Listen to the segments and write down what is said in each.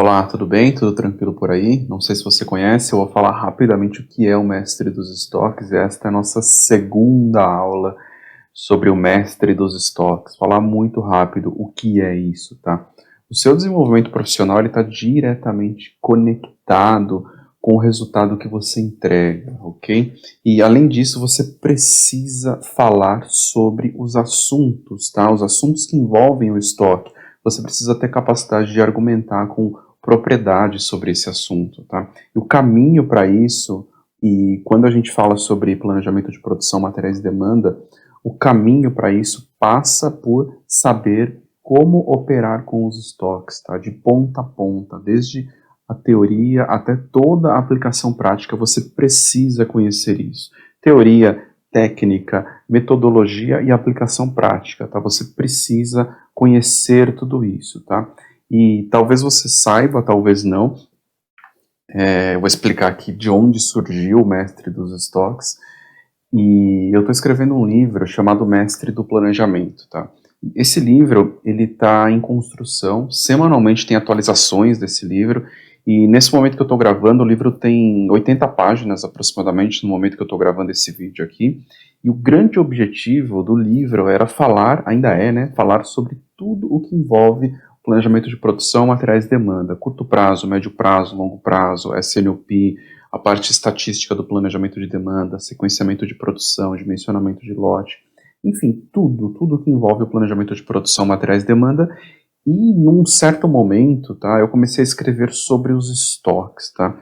Olá, tudo bem? Tudo tranquilo por aí? Não sei se você conhece, eu vou falar rapidamente o que é o Mestre dos Estoques. Esta é a nossa segunda aula sobre o Mestre dos Estoques. Falar muito rápido o que é isso, tá? O seu desenvolvimento profissional está diretamente conectado com o resultado que você entrega, ok? E além disso, você precisa falar sobre os assuntos, tá? Os assuntos que envolvem o estoque. Você precisa ter capacidade de argumentar com propriedade sobre esse assunto, tá? E o caminho para isso, e quando a gente fala sobre planejamento de produção, materiais e demanda, o caminho para isso passa por saber como operar com os estoques, tá? De ponta a ponta, desde a teoria até toda a aplicação prática, você precisa conhecer isso. Teoria, técnica, metodologia e aplicação prática, tá? Você precisa conhecer tudo isso, tá? E talvez você saiba, talvez não. Eu vou explicar aqui de onde surgiu o Mestre dos Estoques. E eu estou escrevendo um livro chamado Mestre do Planejamento, tá? Esse livro, ele está em construção, semanalmente tem atualizações desse livro, e nesse momento que eu estou gravando, o livro tem 80 páginas aproximadamente, no momento que eu estou gravando esse vídeo aqui, e o grande objetivo do livro era falar, ainda é, né, falar sobre tudo o que envolve planejamento de produção, materiais e demanda, curto prazo, médio prazo, longo prazo, SNOP, a parte estatística do planejamento de demanda, sequenciamento de produção, dimensionamento de lote, enfim, tudo que envolve o planejamento de produção, materiais e demanda. E num certo momento, tá, eu comecei a escrever sobre os estoques, tá?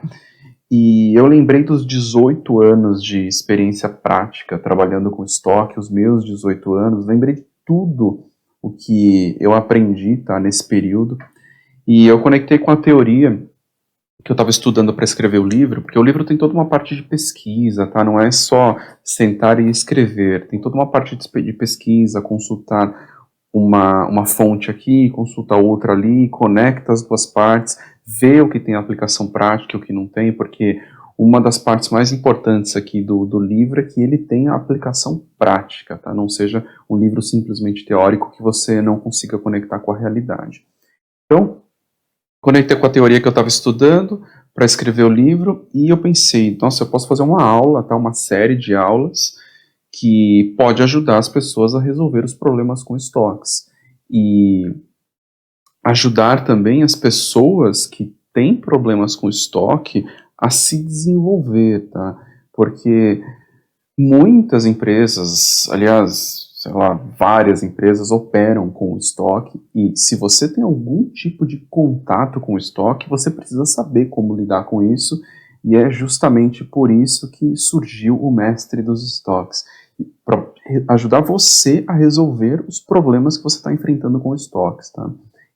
E eu lembrei dos 18 anos de experiência prática trabalhando com estoque, os meus 18 anos, lembrei de tudo o que eu aprendi, tá, nesse período. E eu conectei com a teoria que eu estava estudando para escrever o livro, porque o livro tem toda uma parte de pesquisa, tá? Não é só sentar e escrever, tem toda uma parte de pesquisa, consultar uma fonte aqui, consultar outra ali, conecta as duas partes, vê o que tem aplicação prática e o que não tem, porque uma das partes mais importantes aqui do livro é que ele tem a aplicação prática, tá? Não seja um livro simplesmente teórico que você não consiga conectar com a realidade. Então, conectei com a teoria que eu estava estudando para escrever o livro e eu pensei, nossa, eu posso fazer uma aula, tá? Uma série de aulas que pode ajudar as pessoas a resolver os problemas com estoques e ajudar também as pessoas que têm problemas com estoque a se desenvolver, tá? Porque muitas empresas, aliás, sei lá, várias empresas operam com o estoque e se você tem algum tipo de contato com o estoque, você precisa saber como lidar com isso e é justamente por isso que surgiu o Mestre dos Estoques, para ajudar você a resolver os problemas que você está enfrentando com estoques, tá?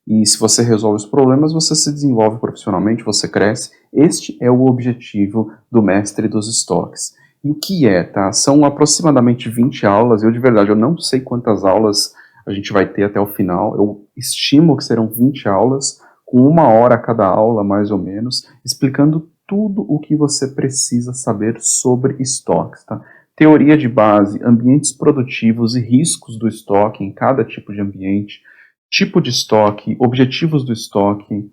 E se você resolve os problemas, você se desenvolve profissionalmente, você cresce. Este é o objetivo do Mestre dos Estoques. E o que é, tá? São aproximadamente 20 aulas, eu de verdade, eu não sei quantas aulas a gente vai ter até o final, eu estimo que serão 20 aulas, com 1 hora cada aula, mais ou menos, explicando tudo o que você precisa saber sobre estoques, tá? Teoria de base, ambientes produtivos e riscos do estoque em cada tipo de ambiente, tipo de estoque, objetivos do estoque,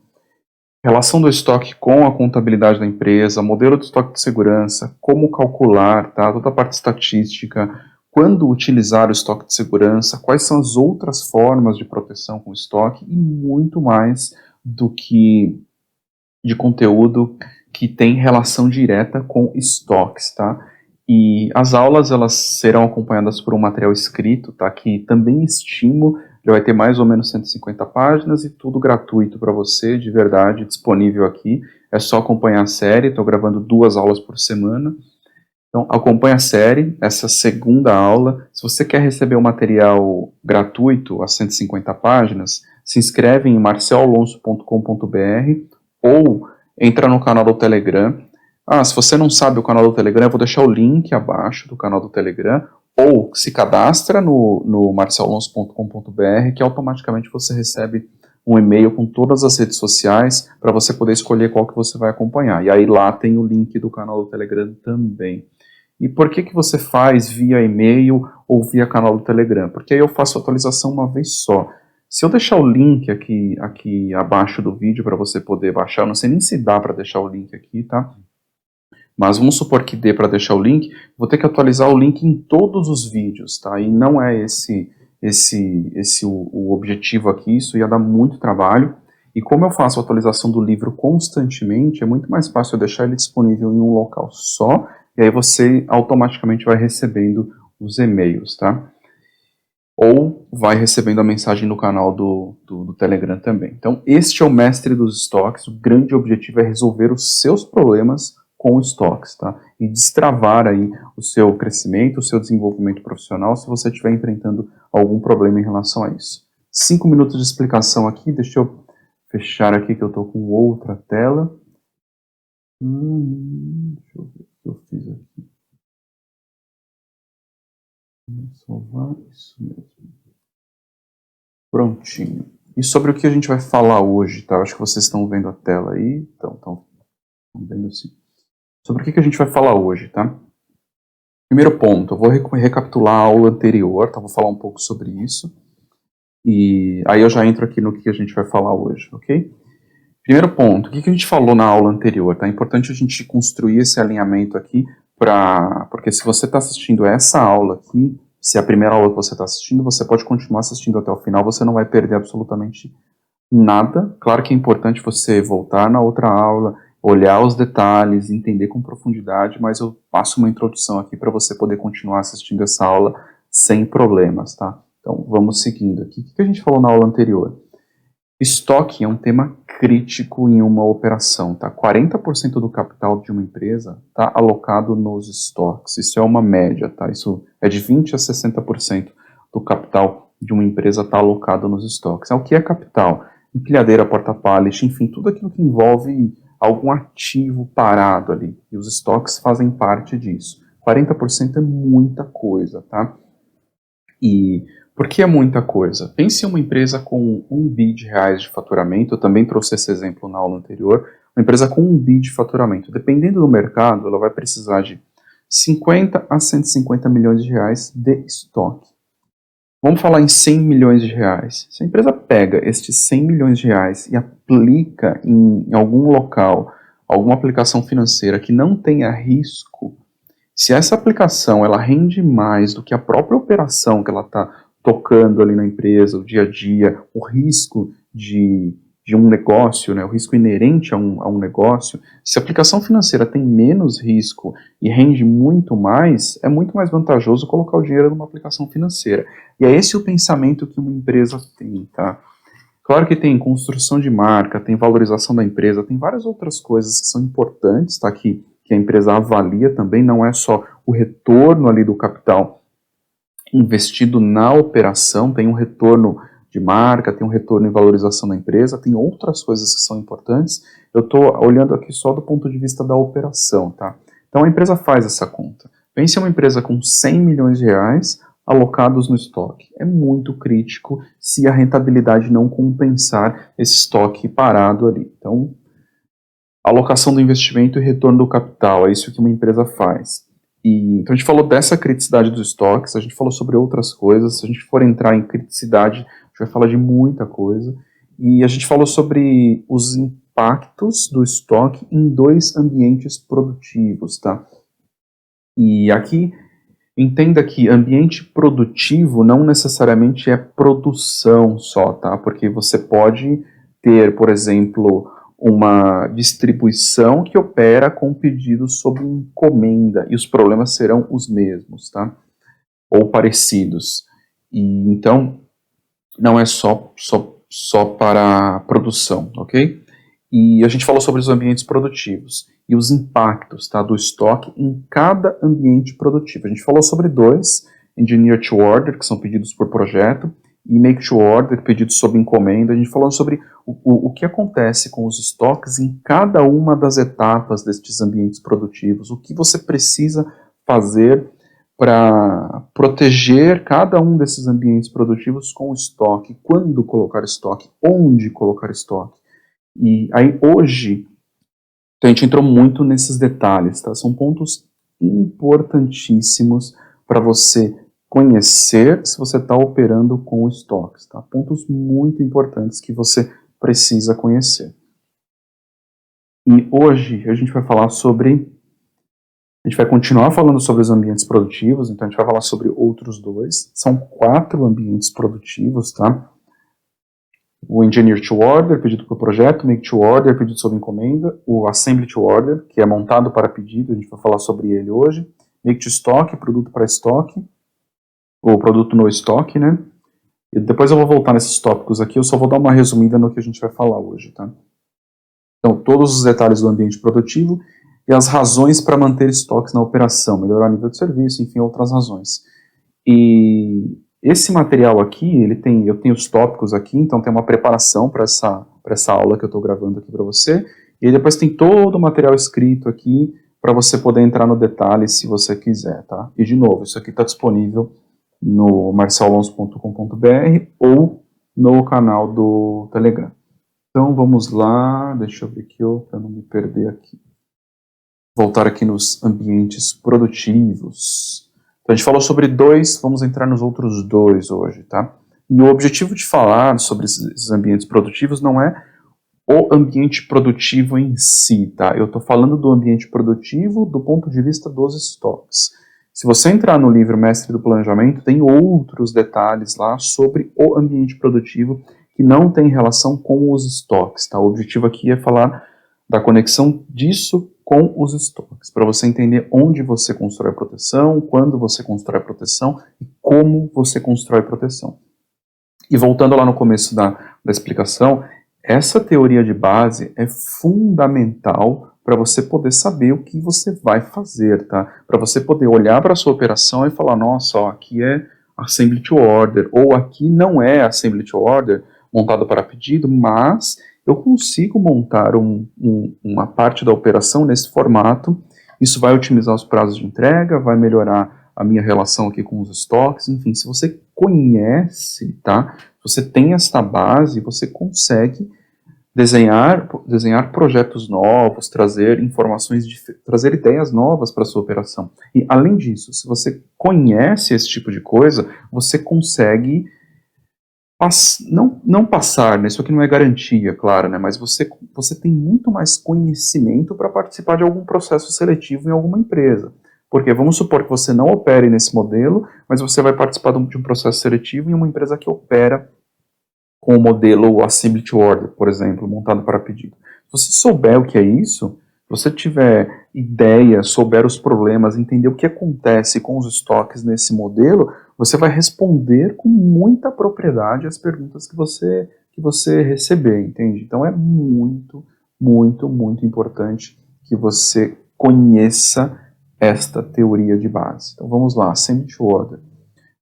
relação do estoque com a contabilidade da empresa, modelo de estoque de segurança, como calcular, tá? Toda a parte estatística, quando utilizar o estoque de segurança, quais são as outras formas de proteção com o estoque e muito mais do que de conteúdo que tem relação direta com estoques, tá? E as aulas, elas serão acompanhadas por um material escrito, tá? Que também estimo, já vai ter mais ou menos 150 páginas e tudo gratuito para você, de verdade, disponível aqui. É só acompanhar a série, estou gravando 2 aulas por semana. Então, acompanhe a série, essa segunda aula. Se você quer receber o material gratuito, as 150 páginas, se inscreve em marcelalonso.com.br ou entra no canal do Telegram. Se você não sabe o canal do Telegram, eu vou deixar o link abaixo do canal do Telegram, ou se cadastra no marcelalonso.com.br, que automaticamente você recebe um e-mail com todas as redes sociais para você poder escolher qual que você vai acompanhar. E aí lá tem o link do canal do Telegram também. E por que você faz via e-mail ou via canal do Telegram? Porque aí eu faço atualização uma vez só. Se eu deixar o link aqui abaixo do vídeo para você poder baixar, eu não sei nem se dá para deixar o link aqui, tá? Mas vamos supor que dê para deixar o link, vou ter que atualizar o link em todos os vídeos, tá? E não é esse o objetivo aqui, isso ia dar muito trabalho. E como eu faço a atualização do livro constantemente, é muito mais fácil eu deixar ele disponível em um local só, e aí você automaticamente vai recebendo os e-mails, tá? Ou vai recebendo a mensagem no canal do Telegram também. Então, este é o mestre dos estoques, o grande objetivo é resolver os seus problemas com estoques, tá? E destravar aí o seu crescimento, o seu desenvolvimento profissional, se você estiver enfrentando algum problema em relação a isso. 5 minutos de explicação aqui, deixa eu fechar aqui que eu estou com outra tela. Deixa eu ver o que eu fiz aqui. Salvar, isso mesmo. Prontinho. E sobre o que a gente vai falar hoje, tá? Acho que vocês estão vendo a tela aí. Estão vendo sim. Sobre o que a gente vai falar hoje, tá? Primeiro ponto, eu vou recapitular a aula anterior, tá? Vou falar um pouco sobre isso. E aí eu já entro aqui no que a gente vai falar hoje, ok? Primeiro ponto, o que a gente falou na aula anterior, tá? É importante a gente construir esse alinhamento aqui, porque se você está assistindo essa aula aqui, se é a primeira aula que você está assistindo, você pode continuar assistindo até o final, você não vai perder absolutamente nada. Claro que é importante você voltar na outra aula, olhar os detalhes, entender com profundidade, mas eu passo uma introdução aqui para você poder continuar assistindo essa aula sem problemas, tá? Então, vamos seguindo aqui. O que a gente falou na aula anterior? Estoque é um tema crítico em uma operação, tá? 40% do capital de uma empresa está alocado nos estoques. Isso é uma média, tá? Isso é de 20% a 60% do capital de uma empresa está alocado nos estoques. O que é capital? Empilhadeira, porta-pallet, enfim, tudo aquilo que envolve algum ativo parado ali. E os estoques fazem parte disso. 40% é muita coisa, tá? E por que é muita coisa? Pense em uma empresa com 1 bi de reais de faturamento, eu também trouxe esse exemplo na aula anterior, uma empresa com 1 bi de faturamento. Dependendo do mercado, ela vai precisar de 50 a 150 milhões de reais de estoque. Vamos falar em 100 milhões de reais. Se a empresa pega estes 100 milhões de reais e aplica em algum local, alguma aplicação financeira que não tenha risco, se essa aplicação ela rende mais do que a própria operação que ela está tocando ali na empresa, o dia a dia, o risco de um negócio, né, o risco inerente a um negócio, se a aplicação financeira tem menos risco e rende muito mais, é muito mais vantajoso colocar o dinheiro numa aplicação financeira. E é esse o pensamento que uma empresa tem, tá? Claro que tem construção de marca, tem valorização da empresa, tem várias outras coisas que são importantes, tá? Que a empresa avalia também, não é só o retorno ali do capital investido na operação, tem um retorno de marca, tem um retorno em valorização da empresa, tem outras coisas que são importantes. Eu estou olhando aqui só do ponto de vista da operação, tá? Então a empresa faz essa conta. Pense em uma empresa com 100 milhões de reais alocados no estoque. É muito crítico se a rentabilidade não compensar esse estoque parado ali. Então, alocação do investimento e retorno do capital, é isso que uma empresa faz. Então a gente falou dessa criticidade dos estoques, a gente falou sobre outras coisas, se a gente for entrar em criticidade, a gente vai falar de muita coisa, e a gente falou sobre os impactos do estoque em 2 ambientes produtivos, tá? E aqui, entenda que ambiente produtivo não necessariamente é produção só, tá? Porque você pode ter, por exemplo, uma distribuição que opera com pedidos sob encomenda, e os problemas serão os mesmos, tá? Ou parecidos. E então, não é só para produção, ok? E a gente falou sobre os ambientes produtivos e os impactos, tá, do estoque em cada ambiente produtivo. A gente falou sobre 2, Engineer to Order, que são pedidos por projeto, e Make to Order, pedidos sob encomenda. A gente falou sobre o que acontece com os estoques em cada uma das etapas destes ambientes produtivos, o que você precisa fazer para proteger cada um desses ambientes produtivos com estoque, quando colocar estoque, onde colocar estoque. E aí hoje, a gente entrou muito nesses detalhes, tá? São pontos importantíssimos para você conhecer se você está operando com estoques, tá? Pontos muito importantes que você precisa conhecer. E hoje a gente vai falar sobre... A gente vai continuar falando sobre os ambientes produtivos, então a gente vai falar sobre outros dois. São 4 ambientes produtivos, tá? O Engineer to Order, pedido por projeto, Make to Order, pedido sob encomenda, o Assembly to Order, que é montado para pedido, a gente vai falar sobre ele hoje, Make to Stock, produto para estoque, ou produto no estoque, né? E depois eu vou voltar nesses tópicos aqui, eu só vou dar uma resumida no que a gente vai falar hoje, tá? Então, todos os detalhes do ambiente produtivo e as razões para manter estoques na operação, melhorar o nível de serviço, enfim, outras razões. E esse material aqui, eu tenho os tópicos aqui, então tem uma preparação para essa aula que eu estou gravando aqui para você, e aí depois tem todo o material escrito aqui para você poder entrar no detalhe se você quiser, tá? E de novo, isso aqui está disponível no marcelalonso.com.br ou no canal do Telegram. Então vamos lá, deixa eu ver aqui para não me perder aqui. Voltar aqui nos ambientes produtivos. Então a gente falou sobre 2, vamos entrar nos outros 2 hoje, tá? E o objetivo de falar sobre esses ambientes produtivos não é o ambiente produtivo em si, tá? Eu estou falando do ambiente produtivo do ponto de vista dos estoques. Se você entrar no livro Mestre do Planejamento, tem outros detalhes lá sobre o ambiente produtivo que não tem relação com os estoques, tá? O objetivo aqui é falar da conexão disso com os estoques, para você entender onde você constrói proteção, quando você constrói proteção e como você constrói proteção. E voltando lá no começo da explicação, essa teoria de base é fundamental para você poder saber o que você vai fazer, tá? Para você poder olhar para a sua operação e falar, nossa, ó, aqui é Assembly to Order, ou aqui não é Assembly to Order, montado para pedido, mas eu consigo montar uma parte da operação nesse formato, isso vai otimizar os prazos de entrega, vai melhorar a minha relação aqui com os estoques, enfim, se você conhece, tá? Se você tem esta base, você consegue desenhar projetos novos, trazer informações, trazer ideias novas para a sua operação. E além disso, se você conhece esse tipo de coisa, você consegue não passar, né? Isso aqui não é garantia, claro, né? Mas você tem muito mais conhecimento para participar de algum processo seletivo em alguma empresa. Porque vamos supor que você não opere nesse modelo, mas você vai participar de um processo seletivo em uma empresa que opera com o modelo Assembly to Order, por exemplo, montado para pedido. Se você souber o que é isso, se você tiver ideia, souber os problemas, entender o que acontece com os estoques nesse modelo, você vai responder com muita propriedade as perguntas que você receber, entende? Então é muito, muito, muito importante que você conheça esta teoria de base. Então vamos lá, Assembly to Order. O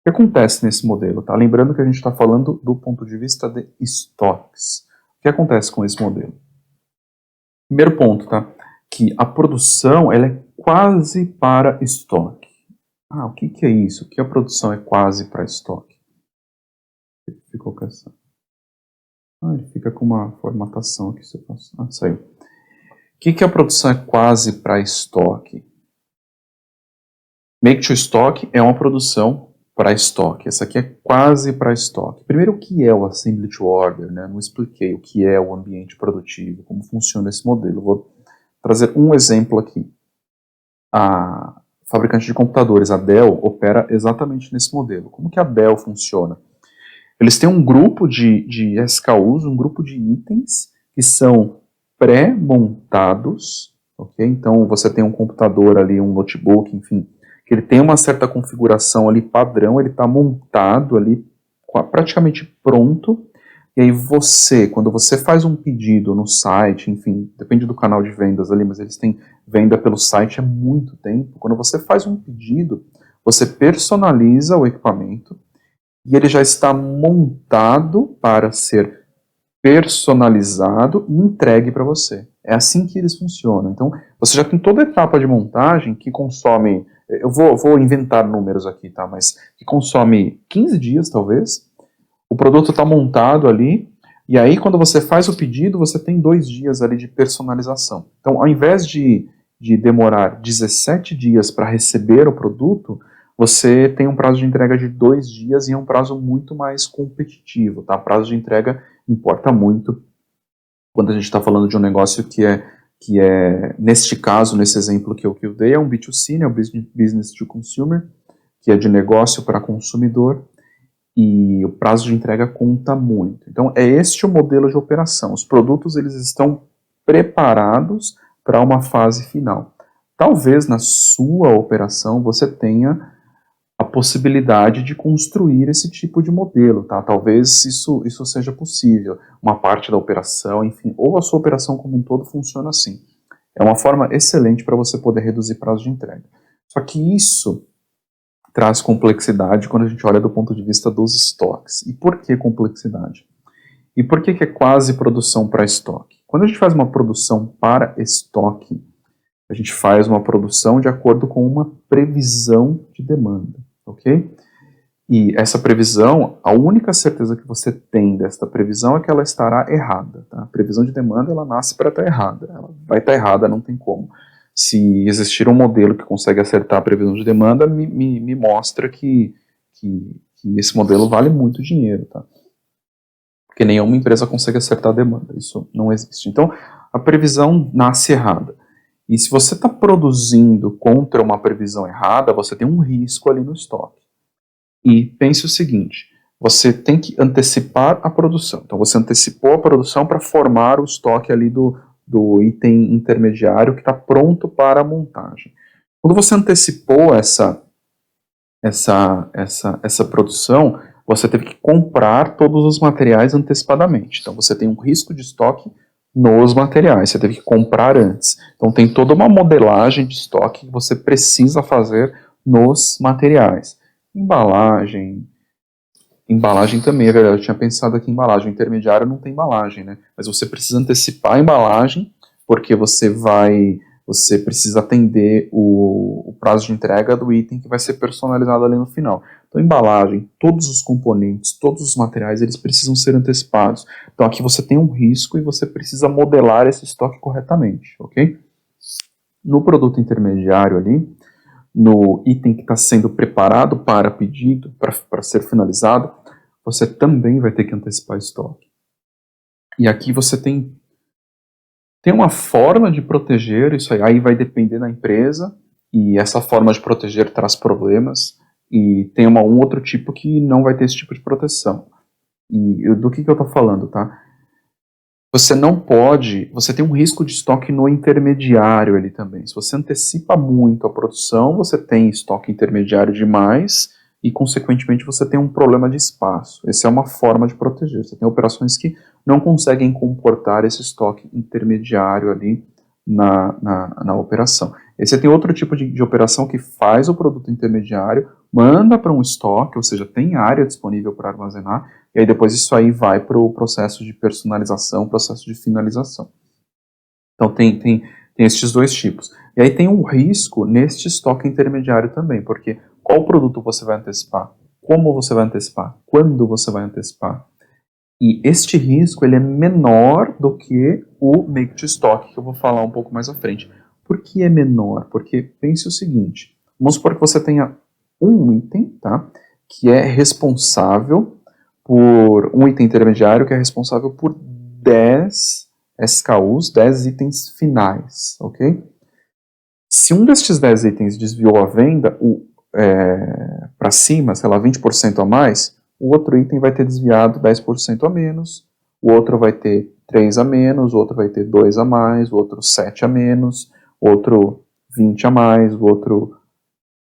que acontece nesse modelo? Tá? Lembrando que a gente está falando do ponto de vista de estoques. O que acontece com esse modelo? Primeiro ponto, tá? Que a produção ela é quase para estoque. Ah, o que é isso? O que a produção é quase para estoque? Ficou com essa... ele fica com uma formatação aqui. Saiu. O que a produção é quase para estoque? Make to Stock é uma produção para estoque. Essa aqui é quase para estoque. Primeiro, o que é o Assembly to Order? Né? Não expliquei o que é o ambiente produtivo, como funciona esse modelo. Vou trazer um exemplo aqui. A fabricante de computadores, a Dell, opera exatamente nesse modelo. Como que a Dell funciona? Eles têm um grupo de SKUs, um grupo de itens que são pré-montados, ok? Então você tem um computador ali, um notebook, enfim, que ele tem uma certa configuração ali padrão, ele está montado ali, praticamente pronto, e aí quando você faz um pedido no site, enfim, depende do canal de vendas ali, mas eles têm venda pelo site há muito tempo, quando você faz um pedido, você personaliza o equipamento, e ele já está montado para ser personalizado e entregue para você. É assim que eles funcionam. Então, você já tem toda a etapa de montagem que consome, eu vou inventar números aqui, tá? Mas que consome 15 dias, talvez. O produto está montado ali, e aí quando você faz o pedido, você tem 2 dias ali de personalização. Então, ao invés de demorar 17 dias para receber o produto, você tem um prazo de entrega de 2 dias e é um prazo muito mais competitivo, tá? Prazo de entrega importa muito quando a gente está falando de um negócio que é, neste caso, nesse exemplo que eu dei, é um B2C, né, o Business to Consumer, que é de negócio para consumidor, e o prazo de entrega conta muito. Então, é este o modelo de operação. Os produtos, eles estão preparados para uma fase final. Talvez na sua operação você tenha a possibilidade de construir esse tipo de modelo, tá? Talvez isso seja possível, uma parte da operação, enfim, ou a sua operação como um todo funciona assim. É uma forma excelente para você poder reduzir prazo de entrega. Só que isso traz complexidade quando a gente olha do ponto de vista dos estoques. E por que complexidade? E por que é quase produção para estoque? Quando a gente faz uma produção para estoque, a gente faz uma produção de acordo com uma previsão de demanda, ok? E essa previsão, a única certeza que você tem desta previsão é que ela estará errada. Tá? A previsão de demanda, ela nasce para estar errada. Ela vai estar errada, não tem como. Se existir um modelo que consegue acertar a previsão de demanda, me mostra que esse modelo vale muito dinheiro. Tá? Porque nenhuma empresa consegue acertar a demanda. Isso não existe. Então, a previsão nasce errada. E se você está produzindo contra uma previsão errada, você tem um risco ali no estoque. E pense o seguinte, você tem que antecipar a produção. Então você antecipou a produção para formar o estoque ali do item intermediário que está pronto para a montagem. Quando você antecipou essa produção, você teve que comprar todos os materiais antecipadamente. Então você tem um risco de estoque nos materiais, você teve que comprar antes. Então tem toda uma modelagem de estoque que você precisa fazer nos materiais. Embalagem também, é verdade, eu tinha pensado aqui em embalagem, o intermediário não tem embalagem, né? Mas você precisa antecipar a embalagem, porque você precisa atender o prazo de entrega do item que vai ser personalizado ali no final. Então, embalagem, todos os componentes, todos os materiais, eles precisam ser antecipados. Então, aqui você tem um risco e você precisa modelar esse estoque corretamente, ok? No produto intermediário ali, no item que está sendo preparado para pedido, para ser finalizado, você também vai ter que antecipar estoque. E aqui você tem uma forma de proteger, isso aí vai depender da empresa, e essa forma de proteger traz problemas, e tem um outro tipo que não vai ter esse tipo de proteção. E do que eu estou falando, tá? Você não pode, você tem um risco de estoque no intermediário ali também. Se você antecipa muito a produção, você tem estoque intermediário demais e, consequentemente, você tem um problema de espaço. Essa é uma forma de proteger. Você tem operações que não conseguem comportar esse estoque intermediário ali na operação. E você tem outro tipo de operação que faz o produto intermediário, manda para um estoque, ou seja, tem área disponível para armazenar, e aí depois isso aí vai para o processo de personalização, processo de finalização. Então tem estes dois tipos. E aí tem um risco neste estoque intermediário também, porque qual produto você vai antecipar? Como você vai antecipar? Quando você vai antecipar? E este risco ele é menor do que o make to stock, que eu vou falar um pouco mais à frente. Por que é menor? Porque pense o seguinte, vamos supor que você tenha um item, tá, que é responsável por um item intermediário que é responsável por 10 SKUs, 10 itens finais, ok? Se um destes 10 itens desviou a venda para cima, sei lá, 20% a mais, o outro item vai ter desviado 10% a menos, o outro vai ter 3 a menos, o outro vai ter 2 a mais, o outro 7 a menos, o outro 20 a mais, o outro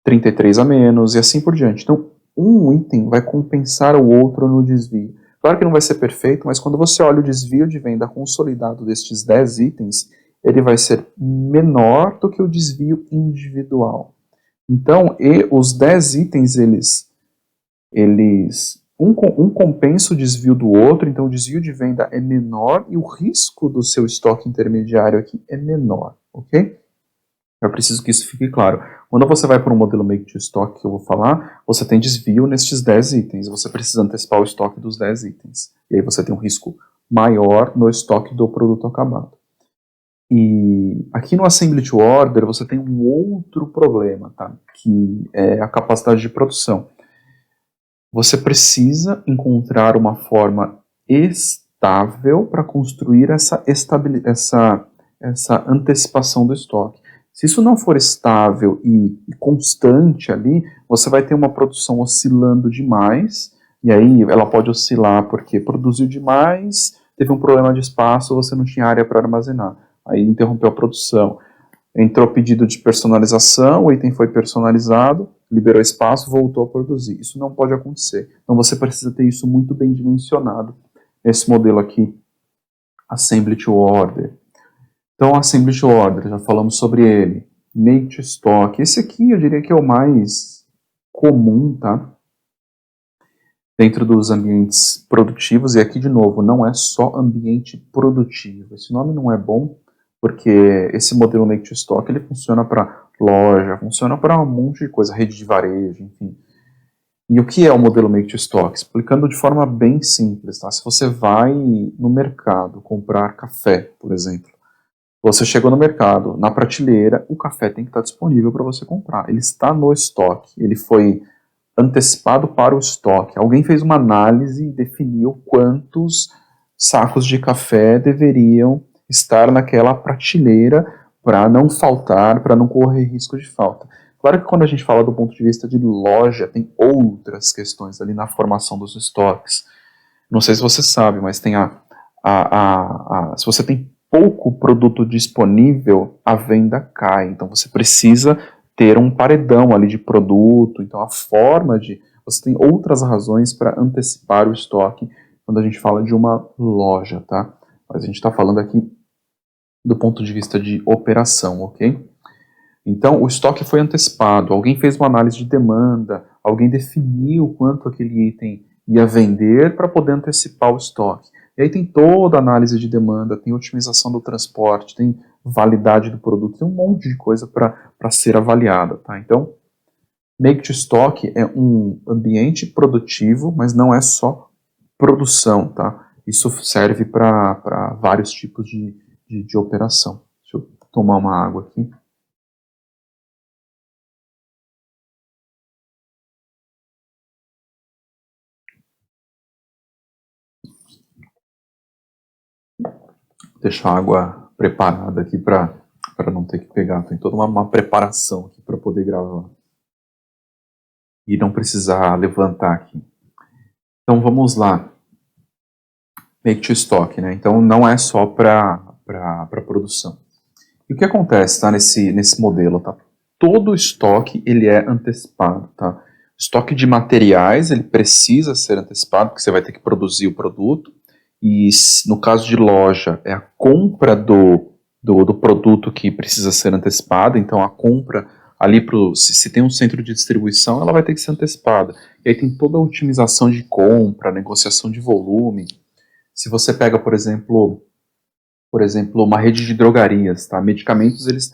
33 a menos, e assim por diante. Então, um item vai compensar o outro no desvio. Claro que não vai ser perfeito, mas quando você olha o desvio de venda consolidado destes 10 itens, ele vai ser menor do que o desvio individual. Então, os 10 itens, um compensa o desvio do outro, então o desvio de venda é menor e o risco do seu estoque intermediário aqui é menor, ok? Eu preciso que isso fique claro. Quando você vai para um modelo make to stock que eu vou falar, você tem desvio nestes 10 itens, você precisa antecipar o estoque dos 10 itens. E aí você tem um risco maior no estoque do produto acabado. E aqui no Assembly to Order você tem um outro problema, tá? Que é a capacidade de produção. Você precisa encontrar uma forma estável para construir essa antecipação do estoque. Se isso não for estável e constante ali, você vai ter uma produção oscilando demais, e aí ela pode oscilar porque produziu demais, teve um problema de espaço, você não tinha área para armazenar, aí interrompeu a produção. Entrou pedido de personalização, o item foi personalizado, liberou espaço, voltou a produzir. Isso não pode acontecer. Então você precisa ter isso muito bem dimensionado. Esse modelo aqui, Assembly to Order. Então, Assembly to Order, já falamos sobre ele. Make to Stock. Esse aqui eu diria que é o mais comum, tá? Dentro dos ambientes produtivos. E aqui, de novo, não é só ambiente produtivo. Esse nome não é bom, porque esse modelo Make to Stock ele funciona para loja, funciona para um monte de coisa, rede de varejo, enfim. E o que é o modelo Make to Stock? Explicando de forma bem simples, tá? Se você vai no mercado comprar café, por exemplo, você chegou no mercado, na prateleira, o café tem que estar disponível para você comprar. Ele está no estoque, ele foi antecipado para o estoque. Alguém fez uma análise e definiu quantos sacos de café deveriam estar naquela prateleira para não faltar, para não correr risco de falta. Claro que quando a gente fala do ponto de vista de loja, tem outras questões ali na formação dos estoques. Não sei se você sabe, mas tem se você tem pouco produto disponível, a venda cai. Então você precisa ter um paredão ali de produto. Então você tem outras razões para antecipar o estoque quando a gente fala de uma loja, tá? Mas a gente está falando aqui do ponto de vista de operação, ok? Então, o estoque foi antecipado, alguém fez uma análise de demanda, alguém definiu quanto aquele item ia vender para poder antecipar o estoque. E aí tem toda a análise de demanda, tem otimização do transporte, tem validade do produto, tem um monte de coisa para ser avaliada, tá? Então, Make to Stock é um ambiente produtivo, mas não é só produção, tá? Isso serve para vários tipos de operação. Deixa eu tomar uma água aqui. Deixar a água preparada aqui para não ter que pegar. Tem toda uma preparação aqui para poder gravar. E não precisar levantar aqui. Então vamos lá. Make to Stock, né? Então não é só para produção. E o que acontece, tá, nesse modelo, tá? Todo o estoque ele é antecipado, tá? Estoque de materiais ele precisa ser antecipado, porque você vai ter que produzir o produto. E no caso de loja, é a compra do produto que precisa ser antecipada, então a compra ali se tem um centro de distribuição, ela vai ter que ser antecipada. E aí tem toda a otimização de compra, negociação de volume. Se você pega, por exemplo, uma rede de drogarias, tá? Medicamentos eles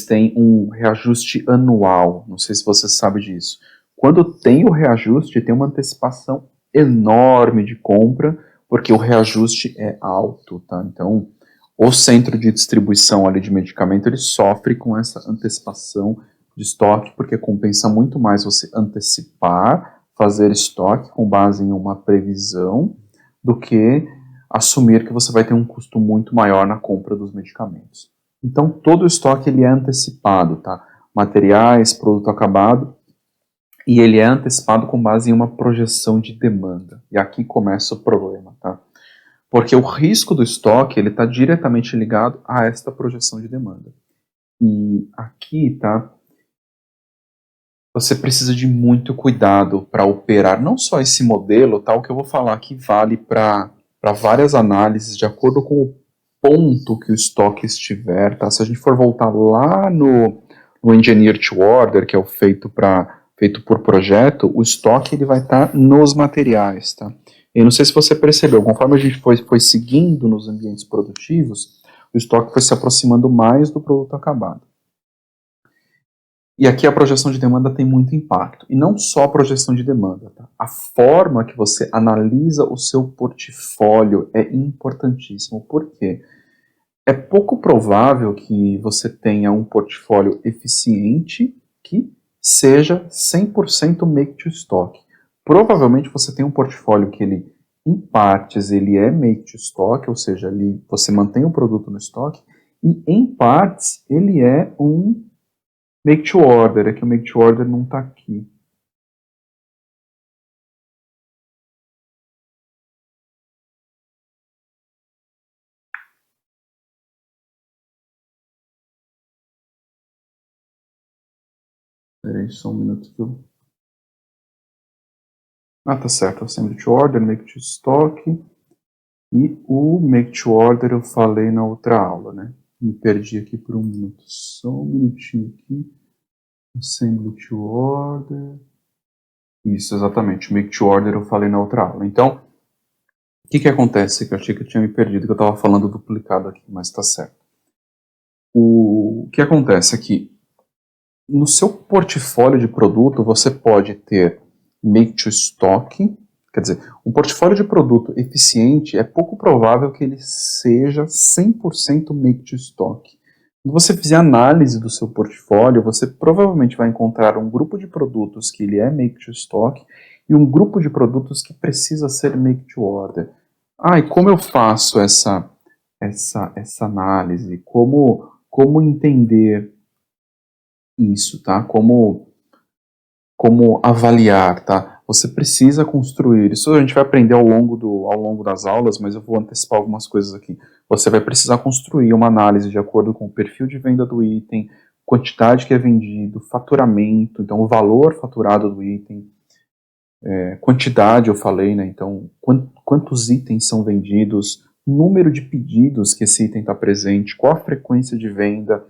têm um reajuste anual, não sei se você sabe disso. Quando tem o reajuste, tem uma antecipação enorme de compra, porque o reajuste é alto, tá? Então, o centro de distribuição ali de medicamento, ele sofre com essa antecipação de estoque, porque compensa muito mais você antecipar, fazer estoque com base em uma previsão, do que assumir que você vai ter um custo muito maior na compra dos medicamentos. Então, todo o estoque ele é antecipado, tá? Materiais, produto acabado, e ele é antecipado com base em uma projeção de demanda. E aqui começa o problema, tá? Porque o risco do estoque ele está diretamente ligado a esta projeção de demanda. E aqui, tá? Você precisa de muito cuidado para operar não só esse modelo, tá? O que eu vou falar aqui vale para várias análises de acordo com o ponto que o estoque estiver, tá? Se a gente for voltar lá no Engineer to Order, que é o feito por projeto, o estoque ele vai estar nos materiais, tá? Eu não sei se você percebeu, conforme a gente foi seguindo nos ambientes produtivos, o estoque foi se aproximando mais do produto acabado. E aqui a projeção de demanda tem muito impacto. E não só a projeção de demanda, tá? A forma que você analisa o seu portfólio é importantíssimo. Por quê? é pouco provável que você tenha um portfólio eficiente que seja 100% make to stock. Provavelmente você tem um portfólio que ele, em partes, ele é make to stock, ou seja, você mantém o produto no estoque, e em partes ele é um make to order. É que o make to order não está aqui. Peraí, só um minuto que eu... Ah, tá certo. Assembly to order, make to stock. E o make to order eu falei na outra aula, né? Me perdi aqui por um minuto. Só um minutinho aqui. Assembly to order. Isso, exatamente. O make to order eu falei na outra aula. Então, o que acontece? Que eu achei que eu tinha me perdido, que eu estava falando duplicado aqui, mas está certo. O que acontece é que no seu portfólio de produto você pode ter make to stock, quer dizer, um portfólio de produto eficiente é pouco provável que ele seja 100% make to stock. Quando você fizer análise do seu portfólio, você provavelmente vai encontrar um grupo de produtos que ele é make to stock e um grupo de produtos que precisa ser make to order. Ah, e como eu faço essa análise? Como entender isso, tá? Como avaliar, tá? Você precisa construir, isso a gente vai aprender ao longo das aulas, mas eu vou antecipar algumas coisas aqui. Você vai precisar construir uma análise de acordo com o perfil de venda do item, quantidade que é vendido, faturamento, então o valor faturado do item, quantidade eu falei, né? Então quantos itens são vendidos, número de pedidos que esse item está presente, qual a frequência de venda,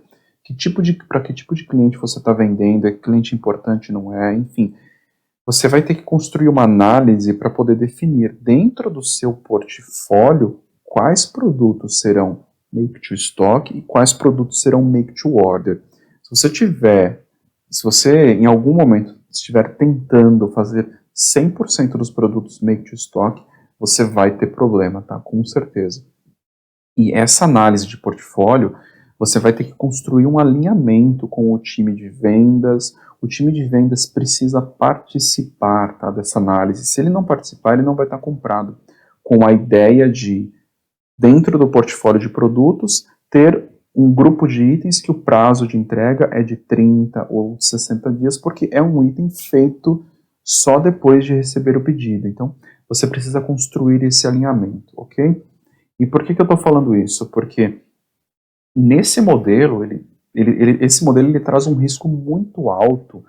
para que tipo de cliente você está vendendo, é cliente importante, não é, enfim. Você vai ter que construir uma análise para poder definir dentro do seu portfólio quais produtos serão make to stock e quais produtos serão make to order. Se você em algum momento estiver tentando fazer 100% dos produtos make to stock, você vai ter problema, tá? Com certeza. E essa análise de portfólio, você vai ter que construir um alinhamento com o time de vendas. O time de vendas precisa participar, tá, dessa análise. Se ele não participar, ele não vai estar comprado. Com a ideia de, dentro do portfólio de produtos, ter um grupo de itens que o prazo de entrega é de 30 ou 60 dias, porque é um item feito só depois de receber o pedido. Então, você precisa construir esse alinhamento, ok? E por que eu estou falando isso? Porque nesse modelo, esse modelo ele traz um risco muito alto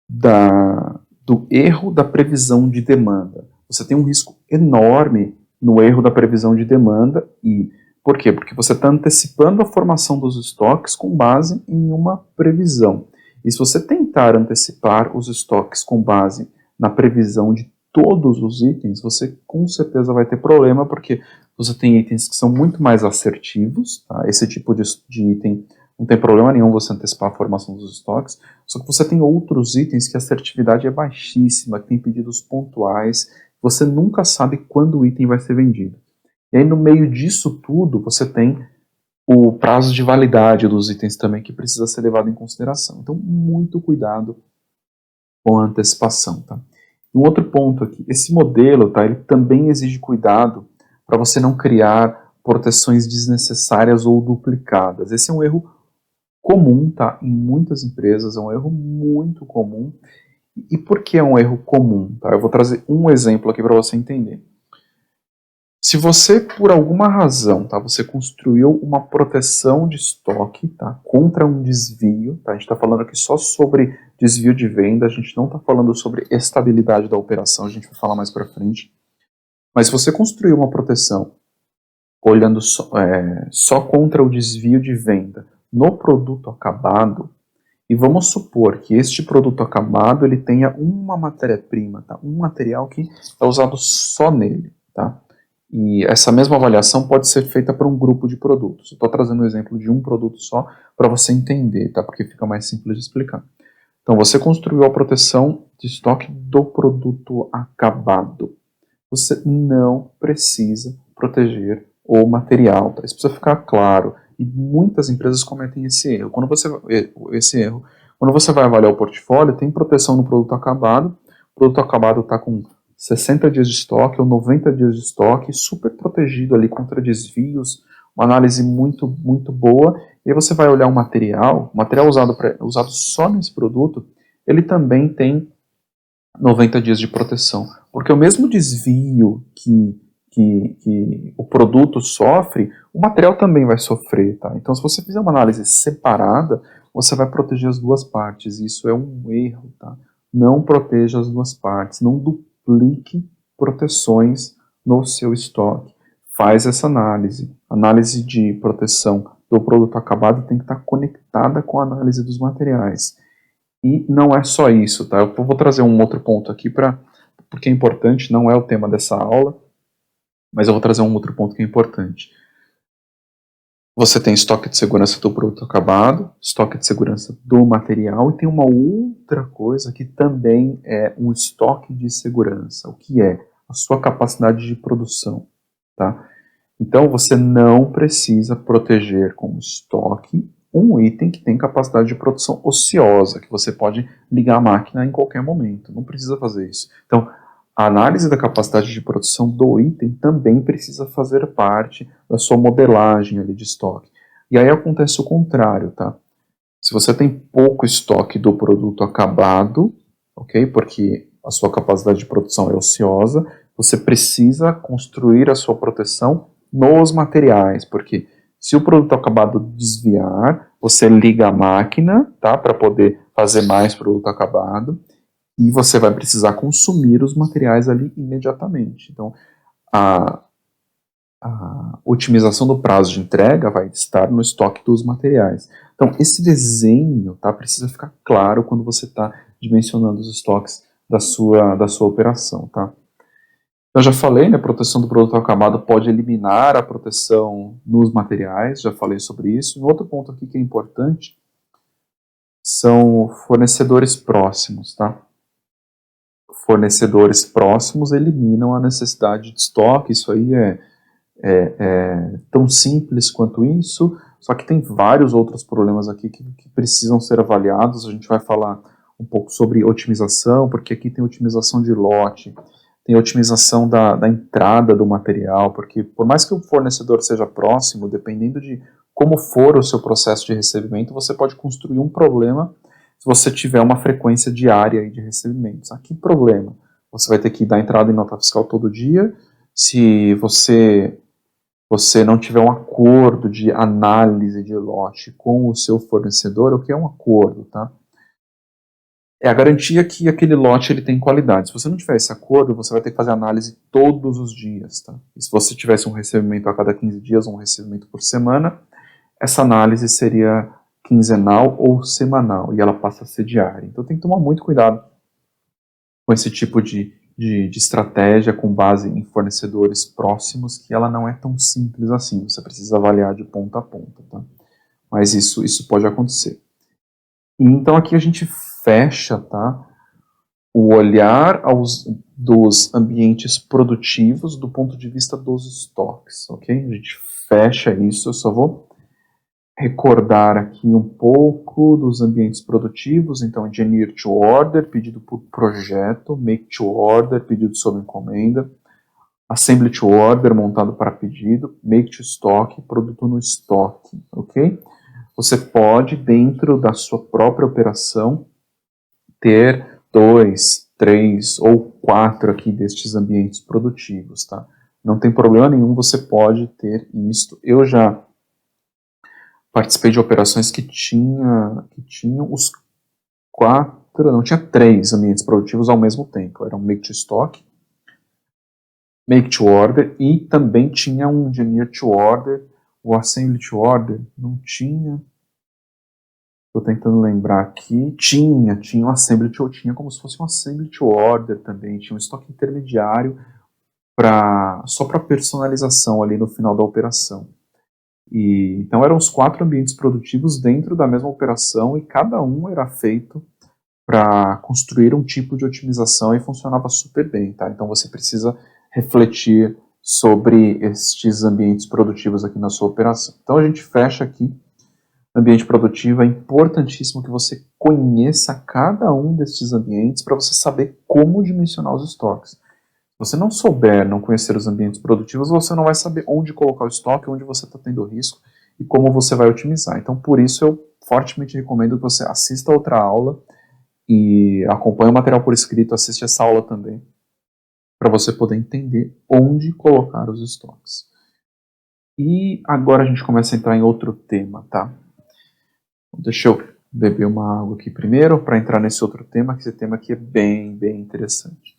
do erro da previsão de demanda. Você tem um risco enorme no erro da previsão de demanda. E por quê? Porque você está antecipando a formação dos estoques com base em uma previsão. E se você tentar antecipar os estoques com base na previsão de todos os itens, você com certeza vai ter problema, porque você tem itens que são muito mais assertivos, tá? Esse tipo de item não tem problema nenhum você antecipar a formação dos estoques, só que você tem outros itens que a assertividade é baixíssima, que tem pedidos pontuais, você nunca sabe quando o item vai ser vendido. E aí no meio disso tudo, você tem o prazo de validade dos itens também, que precisa ser levado em consideração. Então, muito cuidado com a antecipação, tá? Um outro ponto aqui, esse modelo, tá, ele também exige cuidado para você não criar proteções desnecessárias ou duplicadas. Esse é um erro comum, tá, em muitas empresas, é um erro muito comum. E por que é um erro comum? Tá? Eu vou trazer um exemplo aqui para você entender. Se você, por alguma razão, tá, você construiu uma proteção de estoque, tá, contra um desvio, tá, a gente está falando aqui só sobre desvio de venda, a gente não está falando sobre estabilidade da operação, a gente vai falar mais para frente. Mas se você construiu uma proteção olhando só contra o desvio de venda no produto acabado, e vamos supor que este produto acabado ele tenha uma matéria-prima, tá, um material que é usado só nele, tá? E essa mesma avaliação pode ser feita para um grupo de produtos. Estou trazendo um exemplo de um produto só para você entender, tá? Porque fica mais simples de explicar. Então, você construiu a proteção de estoque do produto acabado. Você não precisa proteger o material, tá? Isso precisa ficar claro. E muitas empresas cometem esse erro. Quando você vai avaliar o portfólio, tem proteção no produto acabado. O produto acabado está com 60 dias de estoque ou 90 dias de estoque, super protegido ali contra desvios, uma análise muito, muito boa. E aí você vai olhar o material usado só nesse produto, ele também tem 90 dias de proteção. Porque o mesmo desvio que o produto sofre, o material também vai sofrer, tá? Então, se você fizer uma análise separada, você vai proteger as duas partes. Isso é um erro, tá? Não proteja as duas partes, não duplique proteções no seu estoque. Faz essa análise. Análise de proteção do produto acabado tem que estar conectada com a análise dos materiais. E não é só isso, tá? Eu vou trazer um outro ponto aqui porque é importante, não é o tema dessa aula, mas eu vou trazer um outro ponto que é importante. Você tem estoque de segurança do produto acabado, estoque de segurança do material, e tem uma outra coisa que também é um estoque de segurança, o que é a sua capacidade de produção, tá? Então você não precisa proteger como estoque um item que tem capacidade de produção ociosa, que você pode ligar a máquina em qualquer momento, não precisa fazer isso. Então, a análise da capacidade de produção do item também precisa fazer parte da sua modelagem ali de estoque. E aí acontece o contrário, tá? Se você tem pouco estoque do produto acabado, ok? Porque a sua capacidade de produção é ociosa, você precisa construir a sua proteção nos materiais, porque se o produto acabado desviar, você liga a máquina, tá? Para poder fazer mais produto acabado, e você vai precisar consumir os materiais ali imediatamente. Então, a otimização do prazo de entrega vai estar no estoque dos materiais. Então, esse desenho, tá, precisa ficar claro quando você está dimensionando os estoques da sua operação. Tá? Eu já falei, né, a proteção do produto acabado pode eliminar a proteção nos materiais, já falei sobre isso. Um outro ponto aqui que é importante são fornecedores próximos, tá? Fornecedores próximos eliminam a necessidade de estoque, isso aí é tão simples quanto isso, só que tem vários outros problemas aqui que precisam ser avaliados. A gente vai falar um pouco sobre otimização, porque aqui tem otimização de lote, tem otimização da entrada do material, porque por mais que o fornecedor seja próximo, dependendo de como for o seu processo de recebimento, você pode construir um problema se você tiver uma frequência diária de recebimentos. Que problema? Você vai ter que dar entrada em nota fiscal todo dia. Se você não tiver um acordo de análise de lote com o seu fornecedor, o que é um acordo, tá? É a garantia que aquele lote ele tem qualidade. Se você não tiver esse acordo, você vai ter que fazer análise todos os dias, tá? E se você tivesse um recebimento a cada 15 dias, um recebimento por semana, essa análise seria quinzenal ou semanal, e ela passa a ser diária. Então tem que tomar muito cuidado com esse tipo de estratégia com base em fornecedores próximos, que ela não é tão simples assim, você precisa avaliar de ponta a ponta, tá? Mas isso pode acontecer. E então aqui a gente fecha, tá, o olhar dos ambientes produtivos do ponto de vista dos estoques, ok? A gente fecha isso, eu só vou recordar aqui um pouco dos ambientes produtivos. Então, Engineer to Order, pedido por projeto, Make to Order, pedido sob encomenda, Assembly to Order, montado para pedido, Make to Stock, produto no estoque, ok? Você pode, dentro da sua própria operação, ter 2, 3 ou 4 aqui destes ambientes produtivos, tá? Não tem problema nenhum, você pode ter isto. Eu já participei de operações que tinham os 4, não, tinha 3 ambientes produtivos ao mesmo tempo. Era um Make to Stock, Make to Order, e também tinha um Engineer to Order. O Assembly to Order não tinha. Estou tentando lembrar aqui. Tinha um Assembly to Order, tinha como se fosse um Assembly to Order também. Tinha um estoque intermediário só para personalização ali no final da operação. Então eram os 4 ambientes produtivos dentro da mesma operação, e cada um era feito para construir um tipo de otimização e funcionava super bem, tá? Então você precisa refletir sobre estes ambientes produtivos aqui na sua operação. Então a gente fecha aqui. Ambiente produtivo, é importantíssimo que você conheça cada um destes ambientes para você saber como dimensionar os estoques. Se você não souber, não conhecer os ambientes produtivos, você não vai saber onde colocar o estoque, onde você está tendo risco e como você vai otimizar. Então, por isso, eu fortemente recomendo que você assista a outra aula e acompanhe o material por escrito, assiste essa aula também, para você poder entender onde colocar os estoques. E agora a gente começa a entrar em outro tema, tá? Deixa eu beber uma água aqui primeiro para entrar nesse outro tema, que esse tema aqui é bem interessante.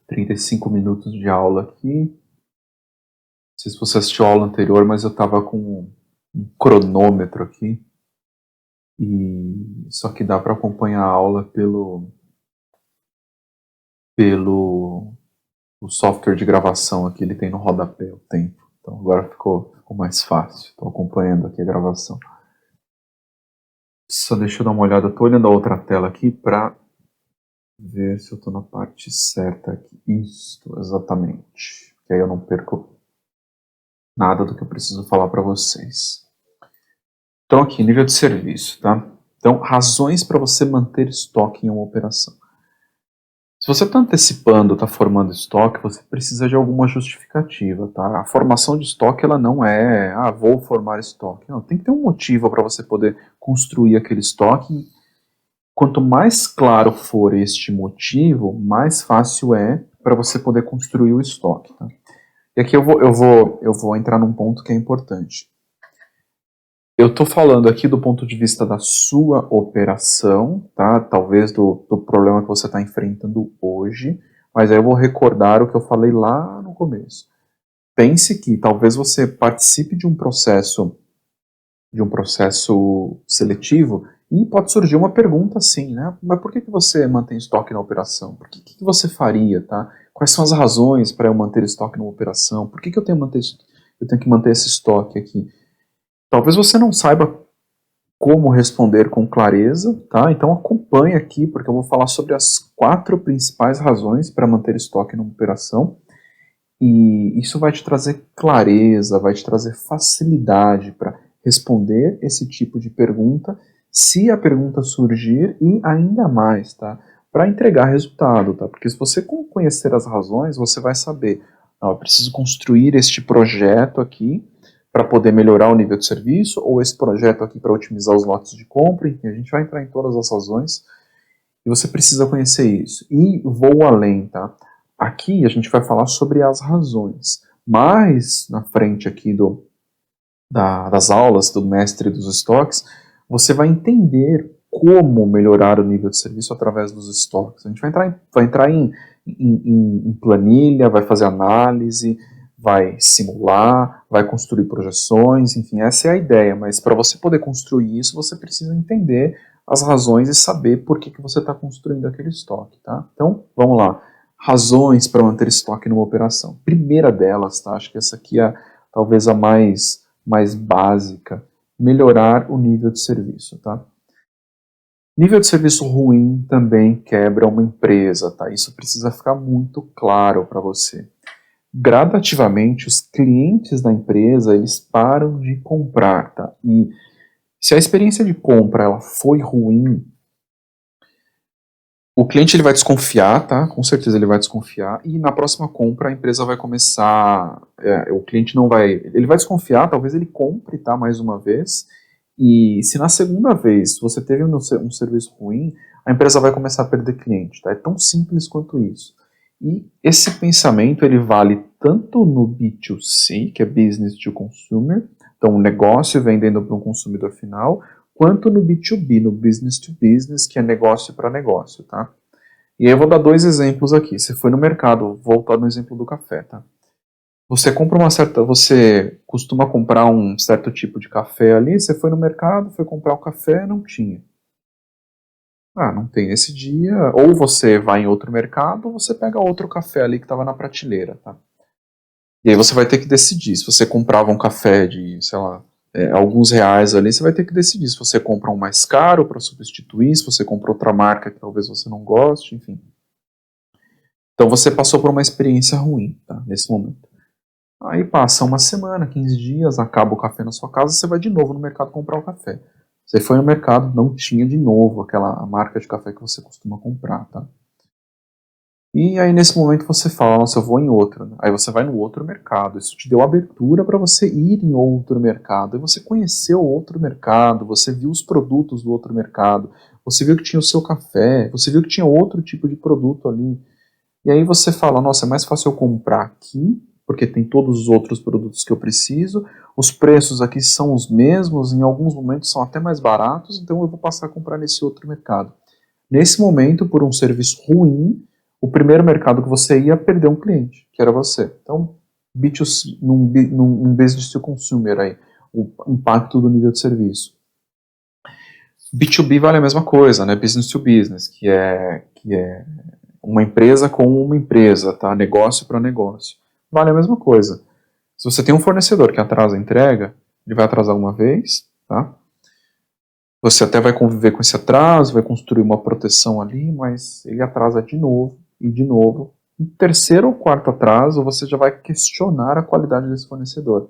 (35 minutos de aula aqui. Não sei se você assistiu a aula anterior, mas eu estava com um cronômetro aqui. E só que dá para acompanhar a aula pelo o software de gravação aqui, ele tem no rodapé o tempo. Então agora ficou mais fácil. Estou acompanhando aqui a gravação. Só deixa eu dar uma olhada. Estou olhando a outra tela aqui para ver se eu estou na parte certa aqui. Isto, exatamente. Que aí eu não perco nada do que eu preciso falar para vocês. Então aqui, nível de serviço, tá? Então, razões para você manter estoque em uma operação. Se você está antecipando, está formando estoque, você precisa de alguma justificativa, tá? A formação de estoque, ela não é, vou formar estoque. Não, tem que ter um motivo para você poder construir aquele estoque. Quanto mais claro for este motivo, mais fácil é para você poder construir o estoque, tá? E aqui eu vou entrar num ponto que é importante. Eu estou falando aqui do ponto de vista da sua operação, tá? Talvez do problema que você está enfrentando hoje, mas aí eu vou recordar o que eu falei lá no começo. Pense que talvez você participe de um processo seletivo e pode surgir uma pergunta assim, né? Mas por que você mantém estoque na operação? Por que você faria, tá? Quais são as razões para eu manter estoque numa operação? Por que eu tenho que manter esse estoque aqui? Talvez você não saiba como responder com clareza, tá? Então acompanhe aqui, porque eu vou falar sobre as 4 principais razões para manter estoque numa operação. E isso vai te trazer clareza, vai te trazer facilidade para responder esse tipo de pergunta, se a pergunta surgir, e ainda mais, tá? Para entregar resultado, tá? Porque se você conhecer as razões, você vai saber, eu preciso construir este projeto aqui para poder melhorar o nível de serviço, ou esse projeto aqui para otimizar os lotes de compra, enfim, a gente vai entrar em todas as razões, e você precisa conhecer isso. E vou além, tá? Aqui a gente vai falar sobre as razões, mas na frente aqui das aulas do mestre dos estoques, você vai entender como melhorar o nível de serviço através dos estoques. A gente vai entrar em planilha, vai fazer análise, vai simular, vai construir projeções, enfim, essa é a ideia, mas para você poder construir isso, você precisa entender as razões e saber por que você está construindo aquele estoque, tá? Então, vamos lá. Razões para manter estoque numa operação. Primeira delas, tá? Acho que essa aqui é talvez a mais básica. Melhorar o nível de serviço, tá? Nível de serviço ruim também quebra uma empresa, tá? Isso precisa ficar muito claro para você. Gradativamente, os clientes da empresa, eles param de comprar, tá? E se a experiência de compra ela foi ruim, o cliente ele vai desconfiar, tá? Com certeza ele vai desconfiar, e na próxima compra a empresa vai começar, o cliente não vai, ele vai desconfiar, talvez ele compre, tá? Mais uma vez, e se na segunda vez você teve um serviço ruim, a empresa vai começar a perder cliente, tá? É tão simples quanto isso. E esse pensamento ele vale tanto no B2C, que é Business to Consumer, então um negócio vendendo para um consumidor final, quanto no B2B, no Business to Business, que é negócio para negócio, tá? E aí eu vou dar 2 exemplos aqui. Você foi no mercado, vou voltar no exemplo do café, tá? Você costuma comprar um certo tipo de café ali, você foi no mercado, foi comprar o café, não tinha. Não tem nesse dia, ou você vai em outro mercado, ou você pega outro café ali que estava na prateleira, tá? E aí você vai ter que decidir se você comprava um café de, sei lá, alguns reais ali, você vai ter que decidir se você compra um mais caro para substituir, se você compra outra marca que talvez você não goste, enfim. Então você passou por uma experiência ruim, tá, nesse momento. Aí passa uma semana, 15 dias, acaba o café na sua casa, você vai de novo no mercado comprar o café. Você foi no mercado, não tinha de novo aquela marca de café que você costuma comprar, tá? E aí nesse momento você fala, nossa, eu vou em outro. Né? Aí você vai no outro mercado. Isso te deu abertura para você ir em outro mercado. E você conheceu outro mercado, você viu os produtos do outro mercado, você viu que tinha o seu café, você viu que tinha outro tipo de produto ali. E aí você fala, nossa, é mais fácil eu comprar aqui, porque tem todos os outros produtos que eu preciso, os preços aqui são os mesmos, em alguns momentos são até mais baratos, então eu vou passar a comprar nesse outro mercado. Nesse momento, por um serviço ruim, o primeiro mercado que você ia perder um cliente, que era você. Então, B2C, num business to consumer aí, o impacto do nível de serviço. B2B vale a mesma coisa, né? Business to business, que é uma empresa com uma empresa, tá? Negócio para negócio. Vale a mesma coisa. Se você tem um fornecedor que atrasa a entrega, ele vai atrasar uma vez, tá? Você até vai conviver com esse atraso, vai construir uma proteção ali, mas ele atrasa de novo e de novo. No terceiro ou quarto atraso, você já vai questionar a qualidade desse fornecedor.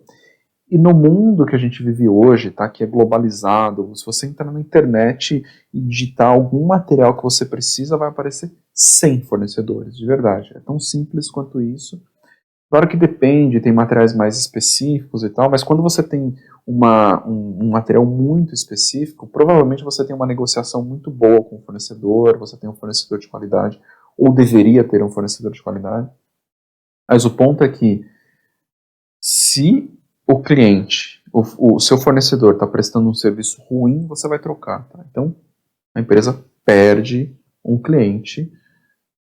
E no mundo que a gente vive hoje, tá, que é globalizado, se você entrar na internet e digitar algum material que você precisa, vai aparecer 100 fornecedores, de verdade. É tão simples quanto isso. Claro que depende, tem materiais mais específicos e tal, mas quando você tem um material muito específico, provavelmente você tem uma negociação muito boa com o fornecedor, você tem um fornecedor de qualidade, ou deveria ter um fornecedor de qualidade. Mas o ponto é que, se o cliente, o seu fornecedor está prestando um serviço ruim, você vai trocar. Tá? Então, a empresa perde um cliente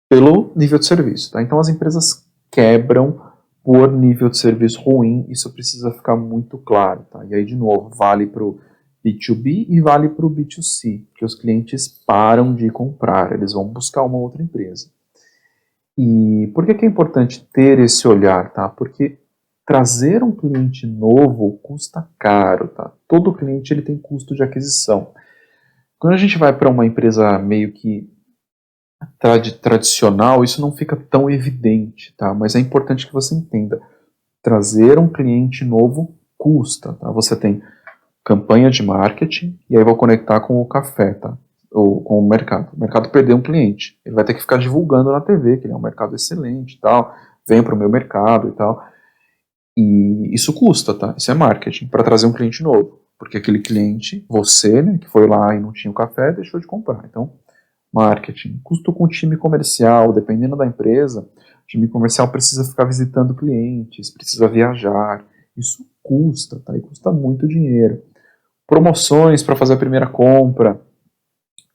pelo nível de serviço. Tá? Então, as empresas quebram por nível de serviço ruim, isso precisa ficar muito claro. Tá? E aí, de novo, vale para o B2B e vale para o B2C, que os clientes param de comprar, eles vão buscar uma outra empresa. E por que é importante ter esse olhar? Tá? Porque trazer um cliente novo custa caro. Tá? Todo cliente ele tem custo de aquisição. Quando a gente vai para uma empresa meio que tradicional, isso não fica tão evidente, tá? Mas é importante que você entenda. Trazer um cliente novo custa, tá? Você tem campanha de marketing, e aí vou conectar com o café, tá? Ou com o mercado. O mercado perdeu um cliente. Ele vai ter que ficar divulgando na TV, que ele é um mercado excelente e tal, vem para o meu mercado e tal. E isso custa, tá? Isso é marketing, para trazer um cliente novo. Porque aquele cliente, você, né, que foi lá e não tinha o café, deixou de comprar. Então, marketing. Custo com o time comercial, dependendo da empresa, o time comercial precisa ficar visitando clientes, precisa viajar. Isso custa, tá? E custa muito dinheiro. Promoções para fazer a primeira compra,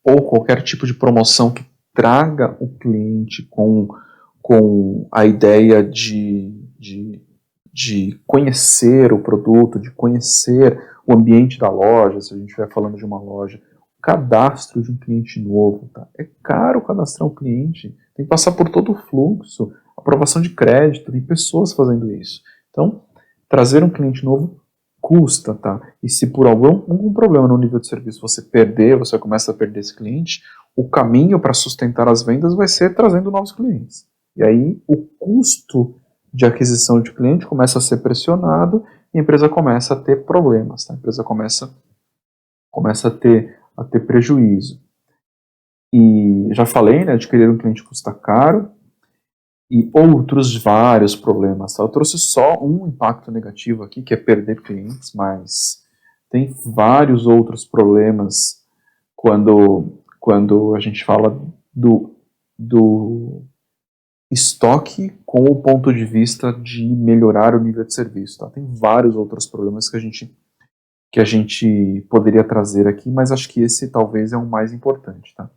ou qualquer tipo de promoção que traga o cliente com a ideia de conhecer o produto, de conhecer o ambiente da loja, se a gente estiver falando de uma loja, o cadastro de um cliente novo, tá? É caro cadastrar um cliente, tem que passar por todo o fluxo, aprovação de crédito, tem pessoas fazendo isso. Então, trazer um cliente novo custa, tá? E se por algum problema no nível de serviço você começa a perder esse cliente, o caminho para sustentar as vendas vai ser trazendo novos clientes. E aí o custo de aquisição de cliente começa a ser pressionado e a empresa começa a ter problemas, tá? A empresa começa a ter prejuízo. E já falei, né, adquirir um cliente custa caro e outros vários problemas, tá? Eu trouxe só um impacto negativo aqui, que é perder clientes, mas tem vários outros problemas quando a gente fala do estoque com o ponto de vista de melhorar o nível de serviço. Tá? Tem vários outros problemas que a gente poderia trazer aqui, mas acho que esse talvez é o mais importante. Tá?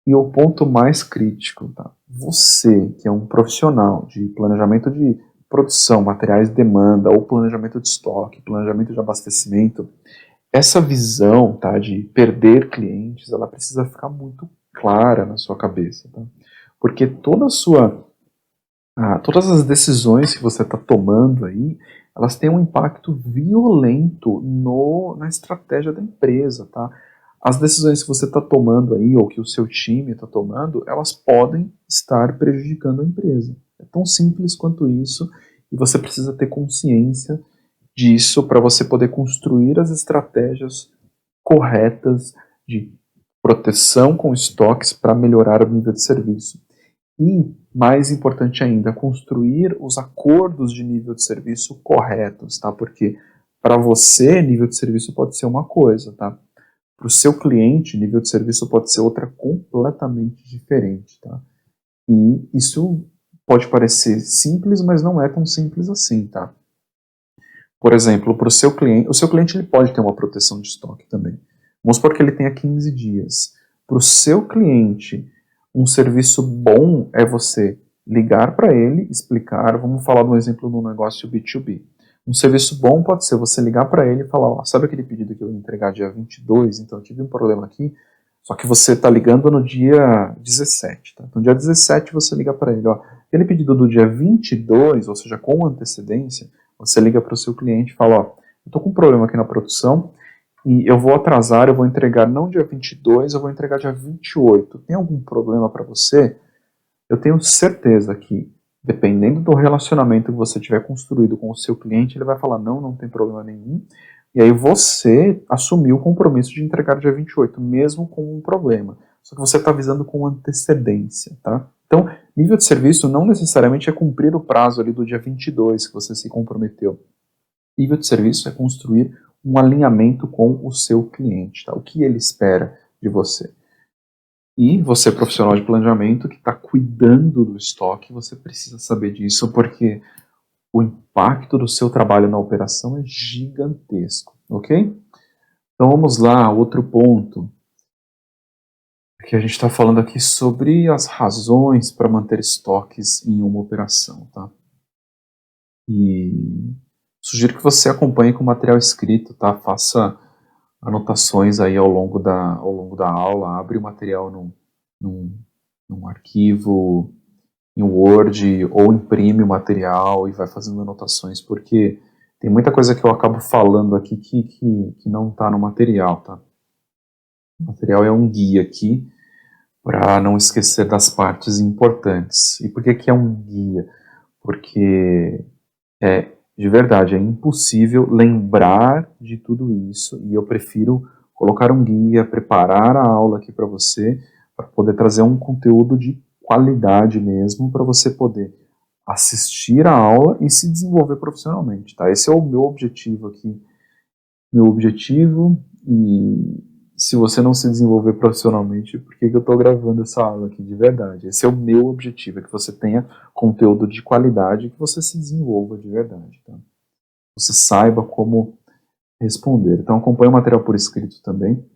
E o ponto mais crítico, tá? Você que é um profissional de planejamento de produção, materiais de demanda, ou planejamento de estoque, planejamento de abastecimento, essa visão, tá, de perder clientes, ela precisa ficar muito clara na sua cabeça. Tá? Porque toda a sua Todas as decisões que você está tomando aí, elas têm um impacto violento na estratégia da empresa, tá? As decisões que você está tomando aí, ou que o seu time está tomando, elas podem estar prejudicando a empresa. É tão simples quanto isso, e você precisa ter consciência disso para você poder construir as estratégias corretas de proteção com estoques para melhorar o nível de serviço. E, mais importante ainda, construir os acordos de nível de serviço corretos, tá? Porque para você, nível de serviço pode ser uma coisa, tá? Para o seu cliente, nível de serviço pode ser outra completamente diferente, tá? E isso pode parecer simples, mas não é tão simples assim, tá? Por exemplo, para o seu cliente ele pode ter uma proteção de estoque também. Vamos supor que ele tenha 15 dias. Para o seu cliente, um serviço bom é você ligar para ele, explicar, vamos falar de um exemplo no negócio B2B. Um serviço bom pode ser você ligar para ele e falar, ó, sabe aquele pedido que eu ia entregar dia 22? Então eu tive um problema aqui, só que você está ligando no dia 17. Tá? No dia 17 você liga para ele, ó, aquele pedido do dia 22, ou seja, com antecedência, você liga para o seu cliente e fala, ó, eu estou com um problema aqui na produção e eu vou atrasar, eu vou entregar não dia 22, eu vou entregar dia 28. Tem algum problema para você? Eu tenho certeza que, dependendo do relacionamento que você tiver construído com o seu cliente, ele vai falar, não, não tem problema nenhum. E aí você assumiu o compromisso de entregar dia 28, mesmo com um problema. Só que você está avisando com antecedência, tá? Então, nível de serviço não necessariamente é cumprir o prazo ali do dia 22 que você se comprometeu. Nível de serviço é construir um alinhamento com o seu cliente, tá? O que ele espera de você. E você, profissional de planejamento, que está cuidando do estoque, você precisa saber disso, porque o impacto do seu trabalho na operação é gigantesco, ok? Então vamos lá, outro ponto, que a gente está falando aqui sobre as razões para manter estoques em uma operação, tá? E sugiro que você acompanhe com material escrito, tá? Faça anotações aí ao longo da aula, abre o material num, num arquivo em Word ou imprime o material e vai fazendo anotações, porque tem muita coisa que eu acabo falando aqui que não está no material, tá? O material é um guia aqui para não esquecer das partes importantes. E por que que é um guia? Porque de verdade, é impossível lembrar de tudo isso e eu prefiro colocar um guia, preparar a aula aqui para você, para poder trazer um conteúdo de qualidade mesmo, para você poder assistir a aula e se desenvolver profissionalmente, tá? Esse é o meu objetivo aqui, meu objetivo, e se você não se desenvolver profissionalmente, por que que eu estou gravando essa aula aqui de verdade? Esse é o meu objetivo, é que você tenha conteúdo de qualidade e que você se desenvolva de verdade, tá? Você saiba como responder. Então acompanhe o material por escrito também,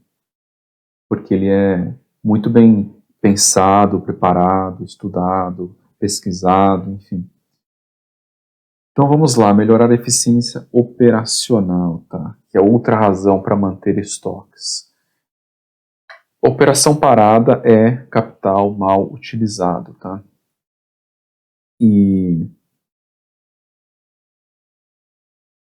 porque ele é muito bem pensado, preparado, estudado, pesquisado, enfim. Então vamos lá, melhorar a eficiência operacional, tá? Que é outra razão para manter estoques. Operação parada é capital mal utilizado, tá? E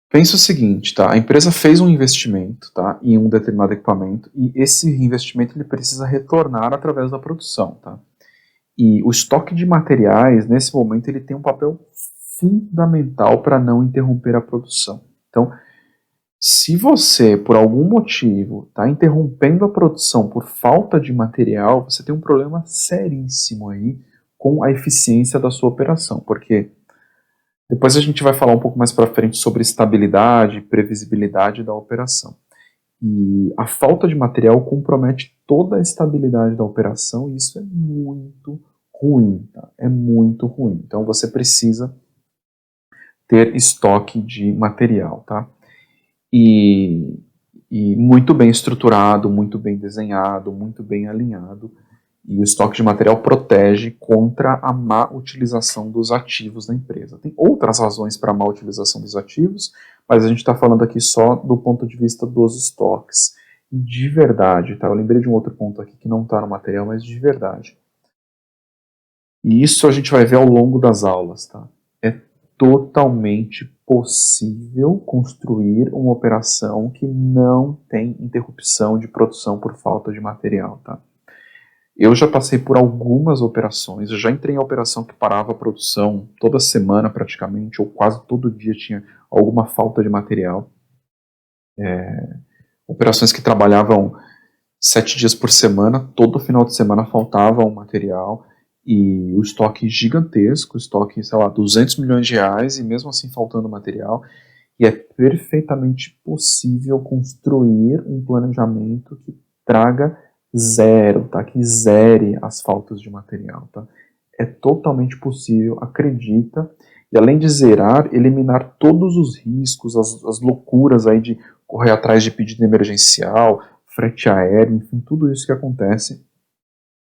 pensa o seguinte, tá? A empresa fez um investimento, tá, em um determinado equipamento e esse investimento ele precisa retornar através da produção, tá? E o estoque de materiais, nesse momento, ele tem um papel fundamental para não interromper a produção. Então, se você, por algum motivo, está interrompendo a produção por falta de material, você tem um problema seríssimo aí com a eficiência da sua operação, porque depois a gente vai falar um pouco mais para frente sobre estabilidade e previsibilidade da operação. E a falta de material compromete toda a estabilidade da operação e isso é muito ruim, tá? É muito ruim. Então você precisa ter estoque de material, tá? E, e muito bem estruturado, muito bem desenhado, muito bem alinhado. E o estoque de material protege contra a má utilização dos ativos da empresa. Tem outras razões para a má utilização dos ativos, mas a gente está falando aqui só do ponto de vista dos estoques. E de verdade, tá? Eu lembrei de um outro ponto aqui que não está no material, mas de verdade. E isso a gente vai ver ao longo das aulas, tá? É totalmente possível construir uma operação que não tem interrupção de produção por falta de material, tá? Eu já passei por algumas operações, eu já entrei em operação que parava a produção toda semana praticamente, ou quase todo dia tinha alguma falta de material. Operações que trabalhavam 7 dias por semana, todo final de semana faltava um material, e o estoque gigantesco, o estoque, sei lá, 200 milhões de reais, e mesmo assim faltando material, e é perfeitamente possível construir um planejamento que traga zero, tá? Que zere as faltas de material, tá? É totalmente possível, acredita, e além de zerar, eliminar todos os riscos, as loucuras aí de correr atrás de pedido emergencial, frete aéreo, enfim, tudo isso que acontece.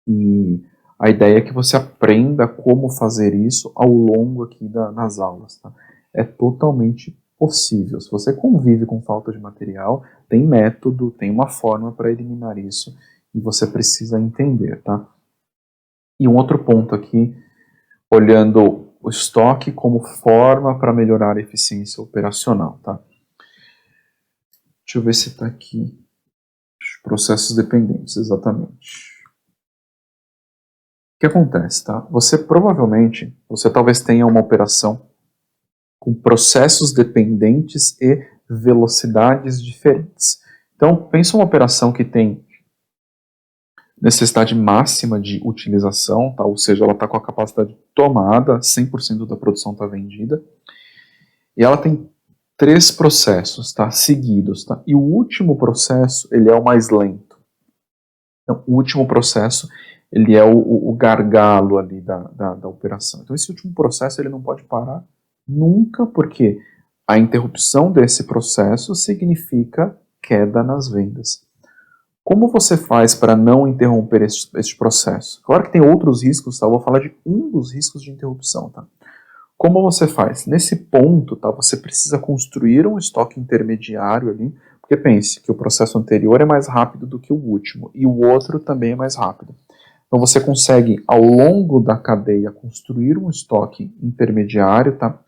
E a ideia é que você aprenda como fazer isso ao longo aqui nas aulas, tá? É totalmente possível. Se você convive com falta de material, tem método, tem uma forma para eliminar isso, e você precisa entender, tá? E um outro ponto aqui, olhando o estoque como forma para melhorar a eficiência operacional, tá? Deixa eu ver se está aqui. Processos dependentes, exatamente. O que acontece, tá? Você talvez tenha uma operação com processos dependentes e velocidades diferentes. Então, pensa uma operação que tem necessidade máxima de utilização, tá? Ou seja, ela está com a capacidade tomada, 100% da produção está vendida, e ela tem 3 processos, tá? Seguidos, tá? E o último processo, ele é o mais lento. Então, o último processo, ele é o gargalo ali da operação. Então, esse último processo, ele não pode parar nunca, porque a interrupção desse processo significa queda nas vendas. Como você faz para não interromper este processo? Claro que tem outros riscos, tá? Eu vou falar de um dos riscos de interrupção, tá? Como você faz? Nesse ponto, tá, você precisa construir um estoque intermediário ali, porque pense que o processo anterior é mais rápido do que o último, e o outro também é mais rápido. Então você consegue, ao longo da cadeia, construir um estoque intermediário, tá?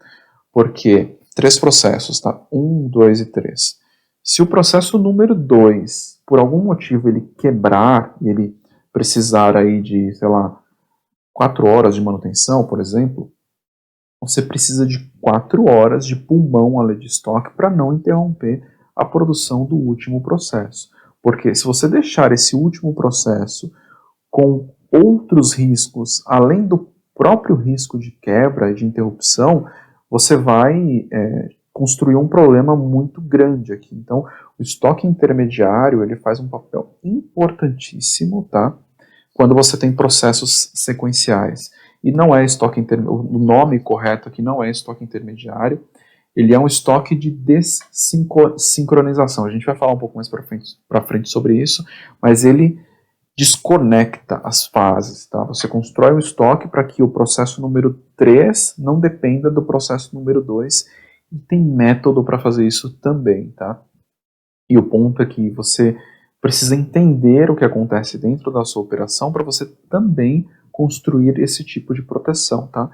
Porque 3 processos, tá? 1, 2 e 3. Se o processo número 2, por algum motivo, ele quebrar, e ele precisar aí de, sei lá, 4 horas de manutenção, por exemplo, você precisa de 4 horas de pulmão ali de estoque para não interromper a produção do último processo. Porque se você deixar esse último processo com outros riscos, além do próprio risco de quebra e de interrupção, você vai construir um problema muito grande aqui. Então, o estoque intermediário, ele faz um papel importantíssimo, tá? Quando você tem processos sequenciais. E não é estoque intermediário, o nome correto aqui não é estoque intermediário, ele é um estoque de desincronização. A gente vai falar um pouco mais para frente sobre isso, mas ele desconecta as fases, tá? Você constrói um estoque para que o processo número 3 não dependa do processo número 2, e tem método para fazer isso também, tá? E o ponto é que você precisa entender o que acontece dentro da sua operação para você também construir esse tipo de proteção, tá?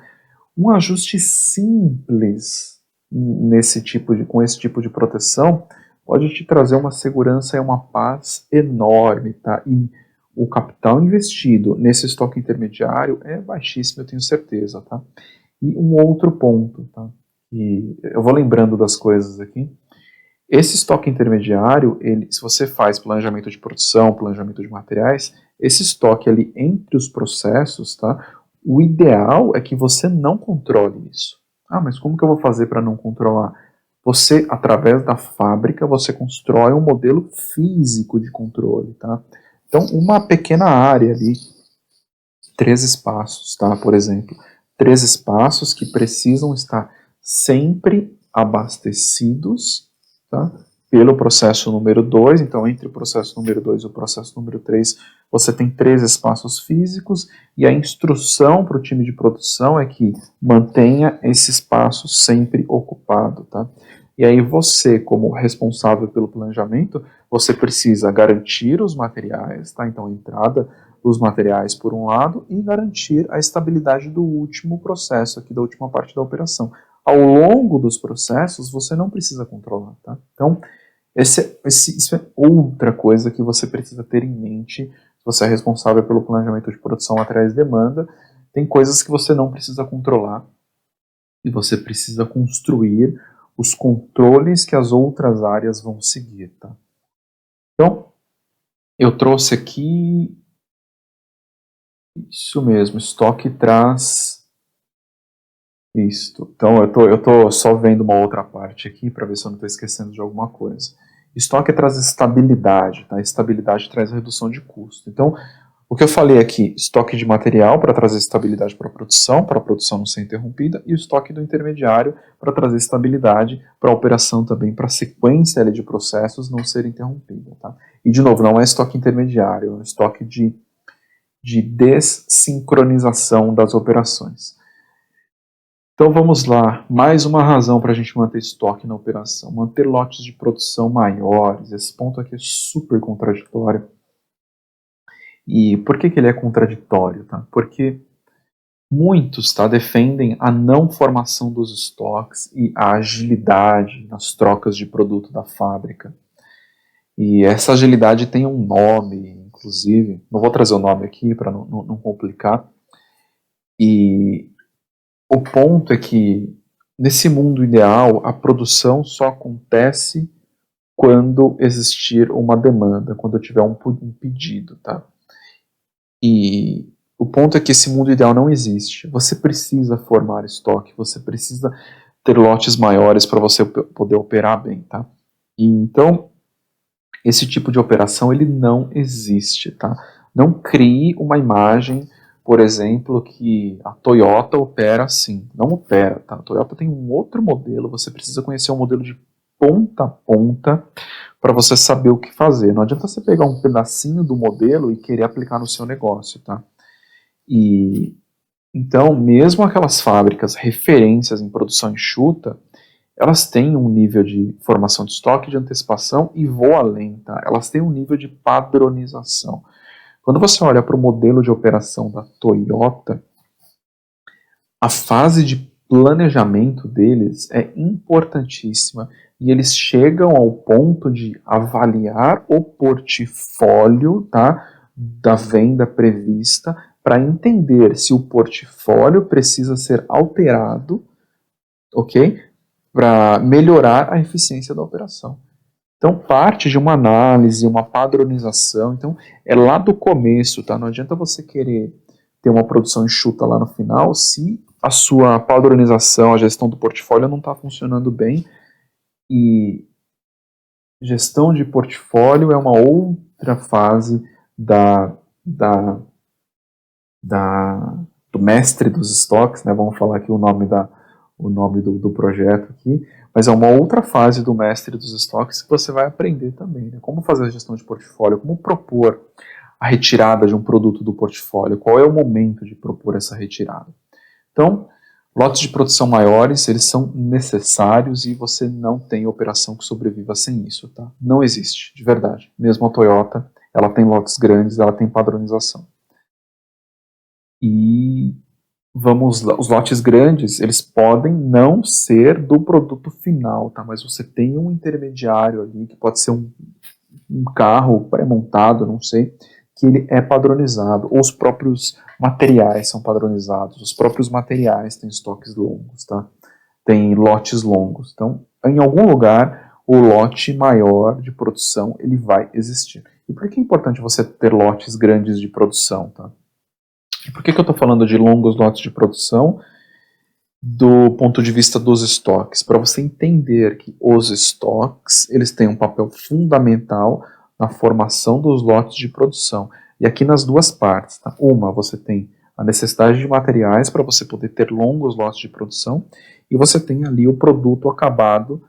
Um ajuste simples com esse tipo de proteção pode te trazer uma segurança e uma paz enorme, tá? E o capital investido nesse estoque intermediário é baixíssimo, eu tenho certeza, tá? E um outro ponto, tá? E eu vou lembrando das coisas aqui. Esse estoque intermediário, se você faz planejamento de produção, planejamento de materiais, esse estoque ali entre os processos, tá? O ideal é que você não controle isso. Ah, mas como que eu vou fazer para não controlar? Você, através da fábrica, você constrói um modelo físico de controle, tá? Então, uma pequena área ali, 3 espaços, tá? Por exemplo, 3 espaços que precisam estar sempre abastecidos, tá? Pelo processo número 2, então entre o processo número 2 e o processo número 3, você tem 3 espaços físicos, e a instrução para o time de produção é que mantenha esse espaço sempre ocupado, tá? E aí você, como responsável pelo planejamento, você precisa garantir os materiais, tá? Então a entrada dos materiais por um lado e garantir a estabilidade do último processo, aqui da última parte da operação. Ao longo dos processos, você não precisa controlar, tá? Então, isso é outra coisa que você precisa ter em mente. Você é responsável pelo planejamento de produção, materiais e demanda. Tem coisas que você não precisa controlar e você precisa construir os controles que as outras áreas vão seguir, tá? Então, eu trouxe aqui isso mesmo, estoque traz isto. Então eu tô só vendo uma outra parte aqui para ver se eu não estou esquecendo de alguma coisa. Estoque traz estabilidade, tá? Estabilidade traz redução de custo. Então, o que eu falei aqui, estoque de material para trazer estabilidade para a produção não ser interrompida, e o estoque do intermediário para trazer estabilidade para a operação também, para a sequência de processos não ser interrompida, tá? E de novo, não é estoque intermediário, é um estoque de dessincronização das operações. Então vamos lá, mais uma razão para a gente manter estoque na operação, manter lotes de produção maiores. Esse ponto aqui é super contraditório. E por que ele é contraditório? Tá? Porque muitos defendem a não formação dos estoques e a agilidade nas trocas de produto da fábrica. E essa agilidade tem um nome, inclusive, não vou trazer o nome aqui para não complicar. E o ponto é que, nesse mundo ideal, a produção só acontece quando existir uma demanda, quando eu tiver um pedido, tá? E o ponto é que esse mundo ideal não existe. Você precisa formar estoque, você precisa ter lotes maiores para você poder operar bem, tá? E então, esse tipo de operação, ele não existe, tá? Não crie uma imagem, por exemplo, que a Toyota opera assim. Não opera, tá? A Toyota tem um outro modelo, você precisa conhecer o modelo de ponta a ponta para você saber o que fazer. Não adianta você pegar um pedacinho do modelo e querer aplicar no seu negócio, tá? E então, mesmo aquelas fábricas referências em produção enxuta, elas têm um nível de formação de estoque, de antecipação e vou além, tá? Elas têm um nível de padronização. Quando você olha para o modelo de operação da Toyota, a fase de planejamento deles é importantíssima e eles chegam ao ponto de avaliar o portfólio, tá, da venda prevista para entender se o portfólio precisa ser alterado, ok? Para melhorar a eficiência da operação. Então, parte de uma análise, uma padronização. Então, é lá do começo, tá? Não adianta você querer ter uma produção enxuta lá no final se a sua padronização, a gestão do portfólio não está funcionando bem. E gestão de portfólio é uma outra fase do mestre dos estoques, né? Vamos falar aqui o nome do projeto aqui, mas é uma outra fase do mestre dos estoques que você vai aprender também, né? Como fazer a gestão de portfólio, como propor a retirada de um produto do portfólio, qual é o momento de propor essa retirada. Então, lotes de produção maiores, eles são necessários e você não tem operação que sobreviva sem isso, tá? Não existe, de verdade. Mesmo a Toyota, ela tem lotes grandes, ela tem padronização. E vamos lá, os lotes grandes, eles podem não ser do produto final, tá? Mas você tem um intermediário ali, que pode ser um carro pré-montado, não sei, que ele é padronizado, ou os próprios materiais são padronizados, os próprios materiais têm estoques longos, tá? Tem lotes longos. Então, em algum lugar, o lote maior de produção, ele vai existir. E por que é importante você ter lotes grandes de produção, tá? Por que eu estou falando de longos lotes de produção do ponto de vista dos estoques? Para você entender que os estoques, eles têm um papel fundamental na formação dos lotes de produção. E aqui nas duas partes, tá? Uma, você tem a necessidade de materiais para você poder ter longos lotes de produção, e você tem ali o produto acabado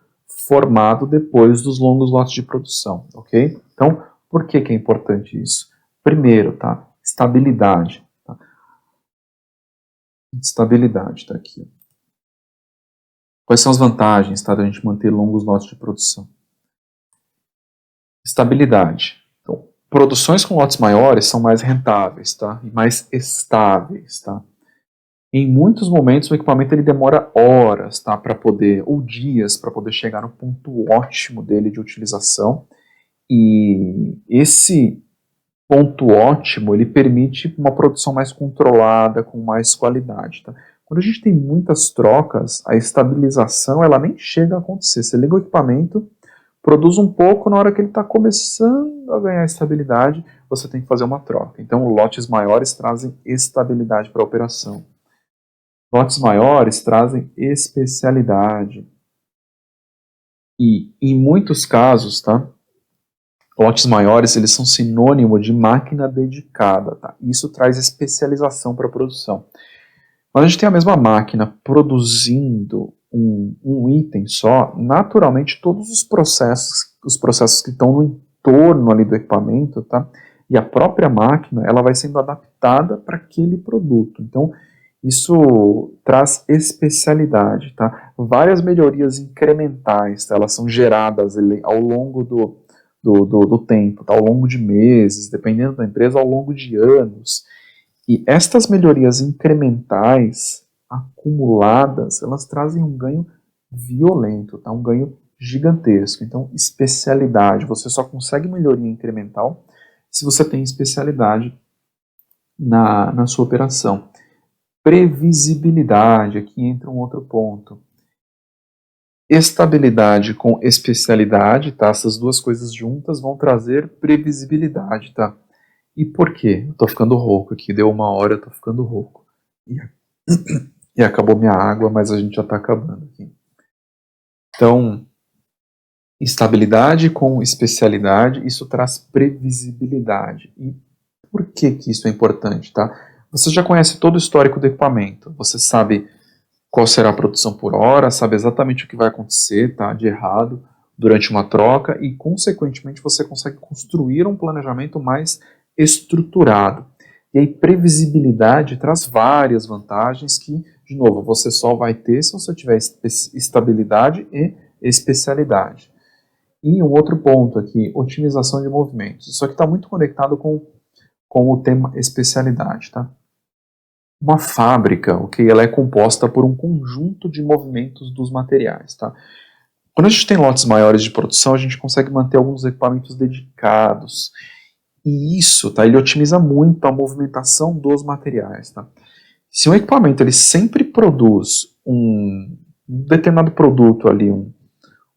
formado depois dos longos lotes de produção, ok? Então, por que é importante isso? Primeiro, tá? Estabilidade. Estabilidade, está aqui. Quais são as vantagens, tá, da gente manter longos lotes de produção? Estabilidade. Então, produções com lotes maiores são mais rentáveis, tá? E mais estáveis, tá? Em muitos momentos o equipamento ele demora horas, tá? Para poder, ou dias, para poder chegar no ponto ótimo dele de utilização. E esse ponto ótimo, ele permite uma produção mais controlada, com mais qualidade, tá? Quando a gente tem muitas trocas, a estabilização ela nem chega a acontecer. Você liga o equipamento, produz um pouco, na hora que ele está começando a ganhar estabilidade, você tem que fazer uma troca. Então, lotes maiores trazem estabilidade para a operação. Lotes maiores trazem especialidade. E, em muitos casos, tá? Lotes maiores, eles são sinônimo de máquina dedicada, tá? Isso traz especialização para a produção. Quando a gente tem a mesma máquina produzindo um item só, naturalmente todos os processos que estão no entorno ali do equipamento, tá? E a própria máquina, ela vai sendo adaptada para aquele produto. Então, isso traz especialidade, tá? Várias melhorias incrementais, tá? Elas são geradas ao longo do tempo, tá? Ao longo de meses, dependendo da empresa, ao longo de anos. E estas melhorias incrementais, acumuladas, elas trazem um ganho violento, tá? Um ganho gigantesco. Então, especialidade, você só consegue melhoria incremental se você tem especialidade na sua operação. Previsibilidade, aqui entra um outro ponto. Estabilidade com especialidade, tá? Essas duas coisas juntas vão trazer previsibilidade, tá? E por quê? Eu tô ficando rouco aqui, deu 1 hora, eu tô ficando rouco. E acabou minha água, mas a gente já tá acabando aqui. Então, estabilidade com especialidade, isso traz previsibilidade. E por que isso é importante, tá? Você já conhece todo o histórico do equipamento, você sabe qual será a produção por hora, sabe exatamente o que vai acontecer, tá, de errado durante uma troca e, consequentemente, você consegue construir um planejamento mais estruturado. E aí, previsibilidade traz várias vantagens que, de novo, você só vai ter se você tiver estabilidade e especialidade. E um outro ponto aqui, otimização de movimentos. Isso aqui está muito conectado com o tema especialidade, tá? Uma fábrica, ok, ela é composta por um conjunto de movimentos dos materiais, tá? Quando a gente tem lotes maiores de produção, a gente consegue manter alguns equipamentos dedicados. E isso, tá, ele otimiza muito a movimentação dos materiais, tá? Se um equipamento ele sempre produz um determinado produto ali,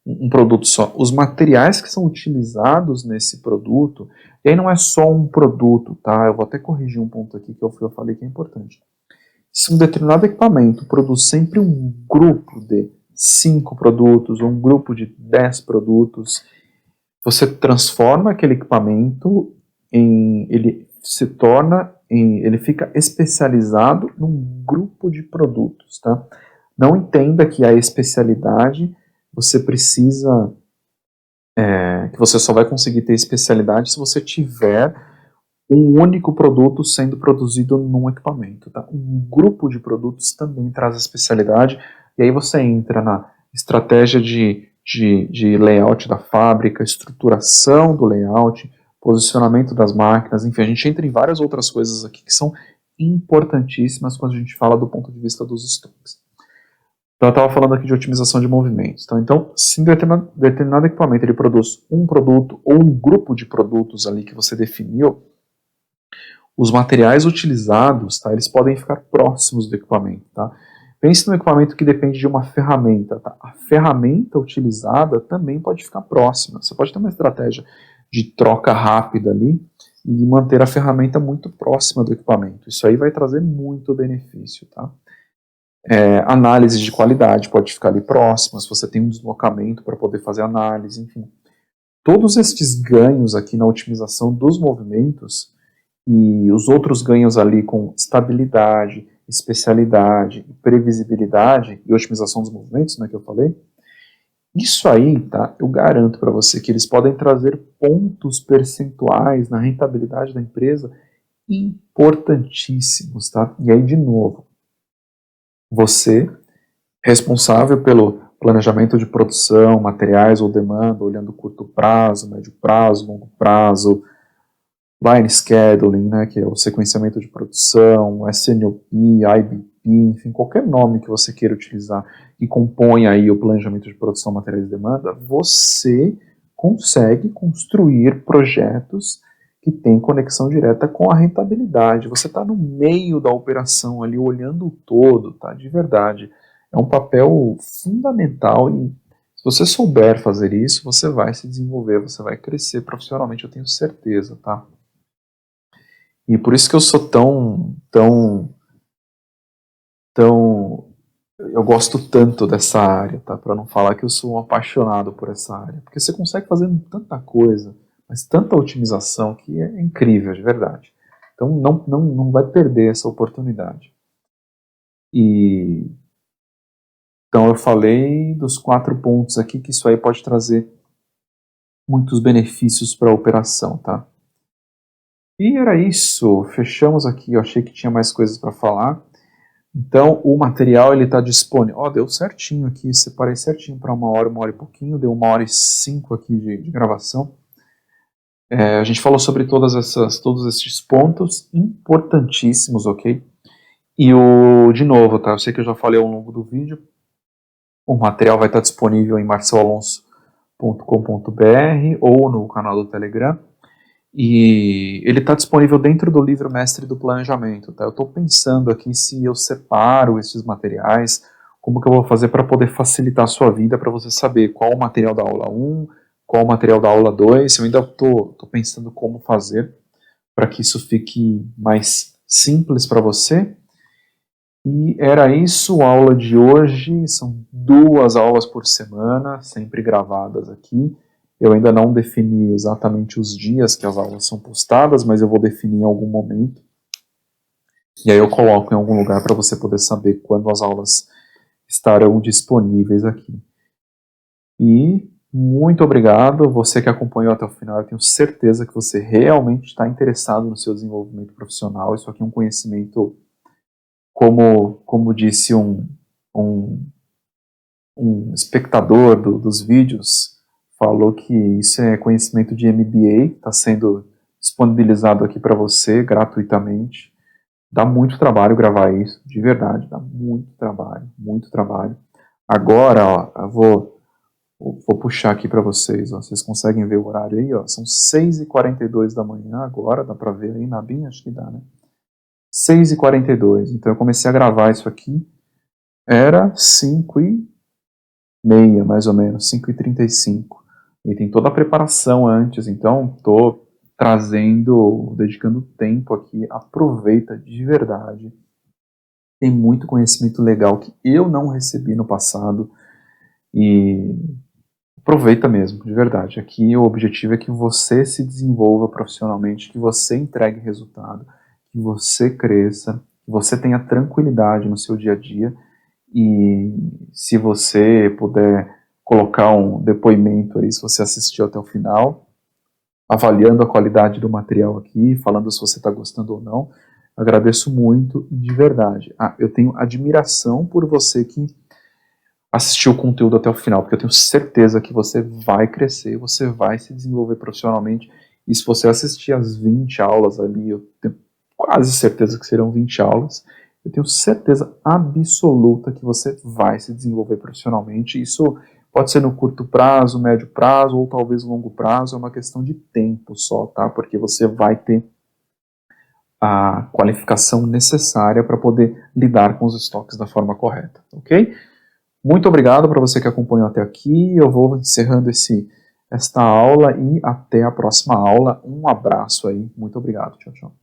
um produto só, os materiais que são utilizados nesse produto, e aí não é só um produto, tá? Eu vou até corrigir um ponto aqui que eu falei que é importante. Se um determinado equipamento produz sempre um grupo de 5 produtos ou um grupo de 10 produtos, você transforma aquele equipamento ele fica especializado num grupo de produtos, tá? Não entenda que a especialidade você precisa, que você só vai conseguir ter especialidade se você tiver um único produto sendo produzido num equipamento, tá? Um grupo de produtos também traz especialidade, e aí você entra na estratégia de layout da fábrica, estruturação do layout, posicionamento das máquinas, enfim, a gente entra em várias outras coisas aqui que são importantíssimas quando a gente fala do ponto de vista dos estoques. Então eu estava falando aqui de otimização de movimentos. Então se determinado equipamento ele produz um produto ou um grupo de produtos ali que você definiu, os materiais utilizados, tá, eles podem ficar próximos do equipamento, tá? Pense no equipamento que depende de uma ferramenta, tá? A ferramenta utilizada também pode ficar próxima. Você pode ter uma estratégia de troca rápida ali e manter a ferramenta muito próxima do equipamento. Isso aí vai trazer muito benefício, tá? Análise de qualidade pode ficar ali próxima, se você tem um deslocamento para poder fazer análise, enfim. Todos estes ganhos aqui na otimização dos movimentos e os outros ganhos ali com estabilidade, especialidade, previsibilidade e otimização dos movimentos, né, que eu falei, isso aí, tá, eu garanto para você que eles podem trazer pontos percentuais na rentabilidade da empresa importantíssimos, tá? E aí, de novo, você, responsável pelo planejamento de produção, materiais ou demanda, olhando curto prazo, médio prazo, longo prazo, line scheduling, né, que é o sequenciamento de produção, SNOP, IBP, enfim, qualquer nome que você queira utilizar que compõe aí o planejamento de produção, materiais e demanda, você consegue construir projetos que têm conexão direta com a rentabilidade. Você está no meio da operação ali, olhando o todo, tá? De verdade. É um papel fundamental e se você souber fazer isso, você vai se desenvolver, você vai crescer profissionalmente, eu tenho certeza, tá? E por isso que eu sou tão, eu gosto tanto dessa área, tá? Para não falar que eu sou um apaixonado por essa área, porque você consegue fazer tanta coisa, mas tanta otimização que é incrível, de verdade. Então não vai perder essa oportunidade. E então eu falei dos 4 pontos aqui que isso aí pode trazer muitos benefícios para a operação, tá? E era isso, fechamos aqui, eu achei que tinha mais coisas para falar. Então, o material ele está disponível. Ó, deu certinho aqui, separei certinho para 1 hora e pouquinho, deu 1 hora e 5 aqui de gravação. A gente falou sobre todos esses pontos importantíssimos, ok? E de novo, tá? Eu sei que eu já falei ao longo do vídeo. O material vai estar disponível em marcelalonso.com.br ou no canal do Telegram. E ele está disponível dentro do livro Mestre do Planejamento. Tá? Eu estou pensando aqui se eu separo esses materiais, como que eu vou fazer para poder facilitar a sua vida, para você saber qual o material da aula 1, qual o material da aula 2. Eu ainda estou pensando como fazer para que isso fique mais simples para você. E era isso, a aula de hoje. São 2 aulas por semana, sempre gravadas aqui. Eu ainda não defini exatamente os dias que as aulas são postadas, mas eu vou definir em algum momento. E aí eu coloco em algum lugar para você poder saber quando as aulas estarão disponíveis aqui. E muito obrigado, você que acompanhou até o final. Eu tenho certeza que você realmente está interessado no seu desenvolvimento profissional. Isso aqui é um conhecimento, como disse um espectador dos vídeos, falou que isso é conhecimento de MBA, está sendo disponibilizado aqui para você gratuitamente. Dá muito trabalho gravar isso, de verdade, dá muito trabalho, muito trabalho. Agora, ó, eu vou puxar aqui para vocês, ó, vocês conseguem ver o horário aí, ó, são 6h42 da manhã agora, dá para ver aí na BIM, acho que dá, né? 6h42, então eu comecei a gravar isso aqui, era 5h30, mais ou menos, 5h35. E tem toda a preparação antes, então estou dedicando tempo aqui, aproveita de verdade. Tem muito conhecimento legal que eu não recebi no passado e aproveita mesmo, de verdade. Aqui o objetivo é que você se desenvolva profissionalmente, que você entregue resultado, que você cresça, que você tenha tranquilidade no seu dia a dia. E se você puder colocar um depoimento aí, se você assistiu até o final, avaliando a qualidade do material aqui, falando se você está gostando ou não, agradeço muito, de verdade. Eu tenho admiração por você que assistiu o conteúdo até o final, porque eu tenho certeza que você vai crescer, você vai se desenvolver profissionalmente, e se você assistir as 20 aulas ali, eu tenho quase certeza que serão 20 aulas, eu tenho certeza absoluta que você vai se desenvolver profissionalmente. Isso pode ser no curto prazo, médio prazo ou talvez longo prazo, é uma questão de tempo só, tá? Porque você vai ter a qualificação necessária para poder lidar com os estoques da forma correta, ok? Muito obrigado para você que acompanhou até aqui. Eu vou encerrando esta aula e até a próxima aula. Um abraço aí. Muito obrigado. Tchau, tchau.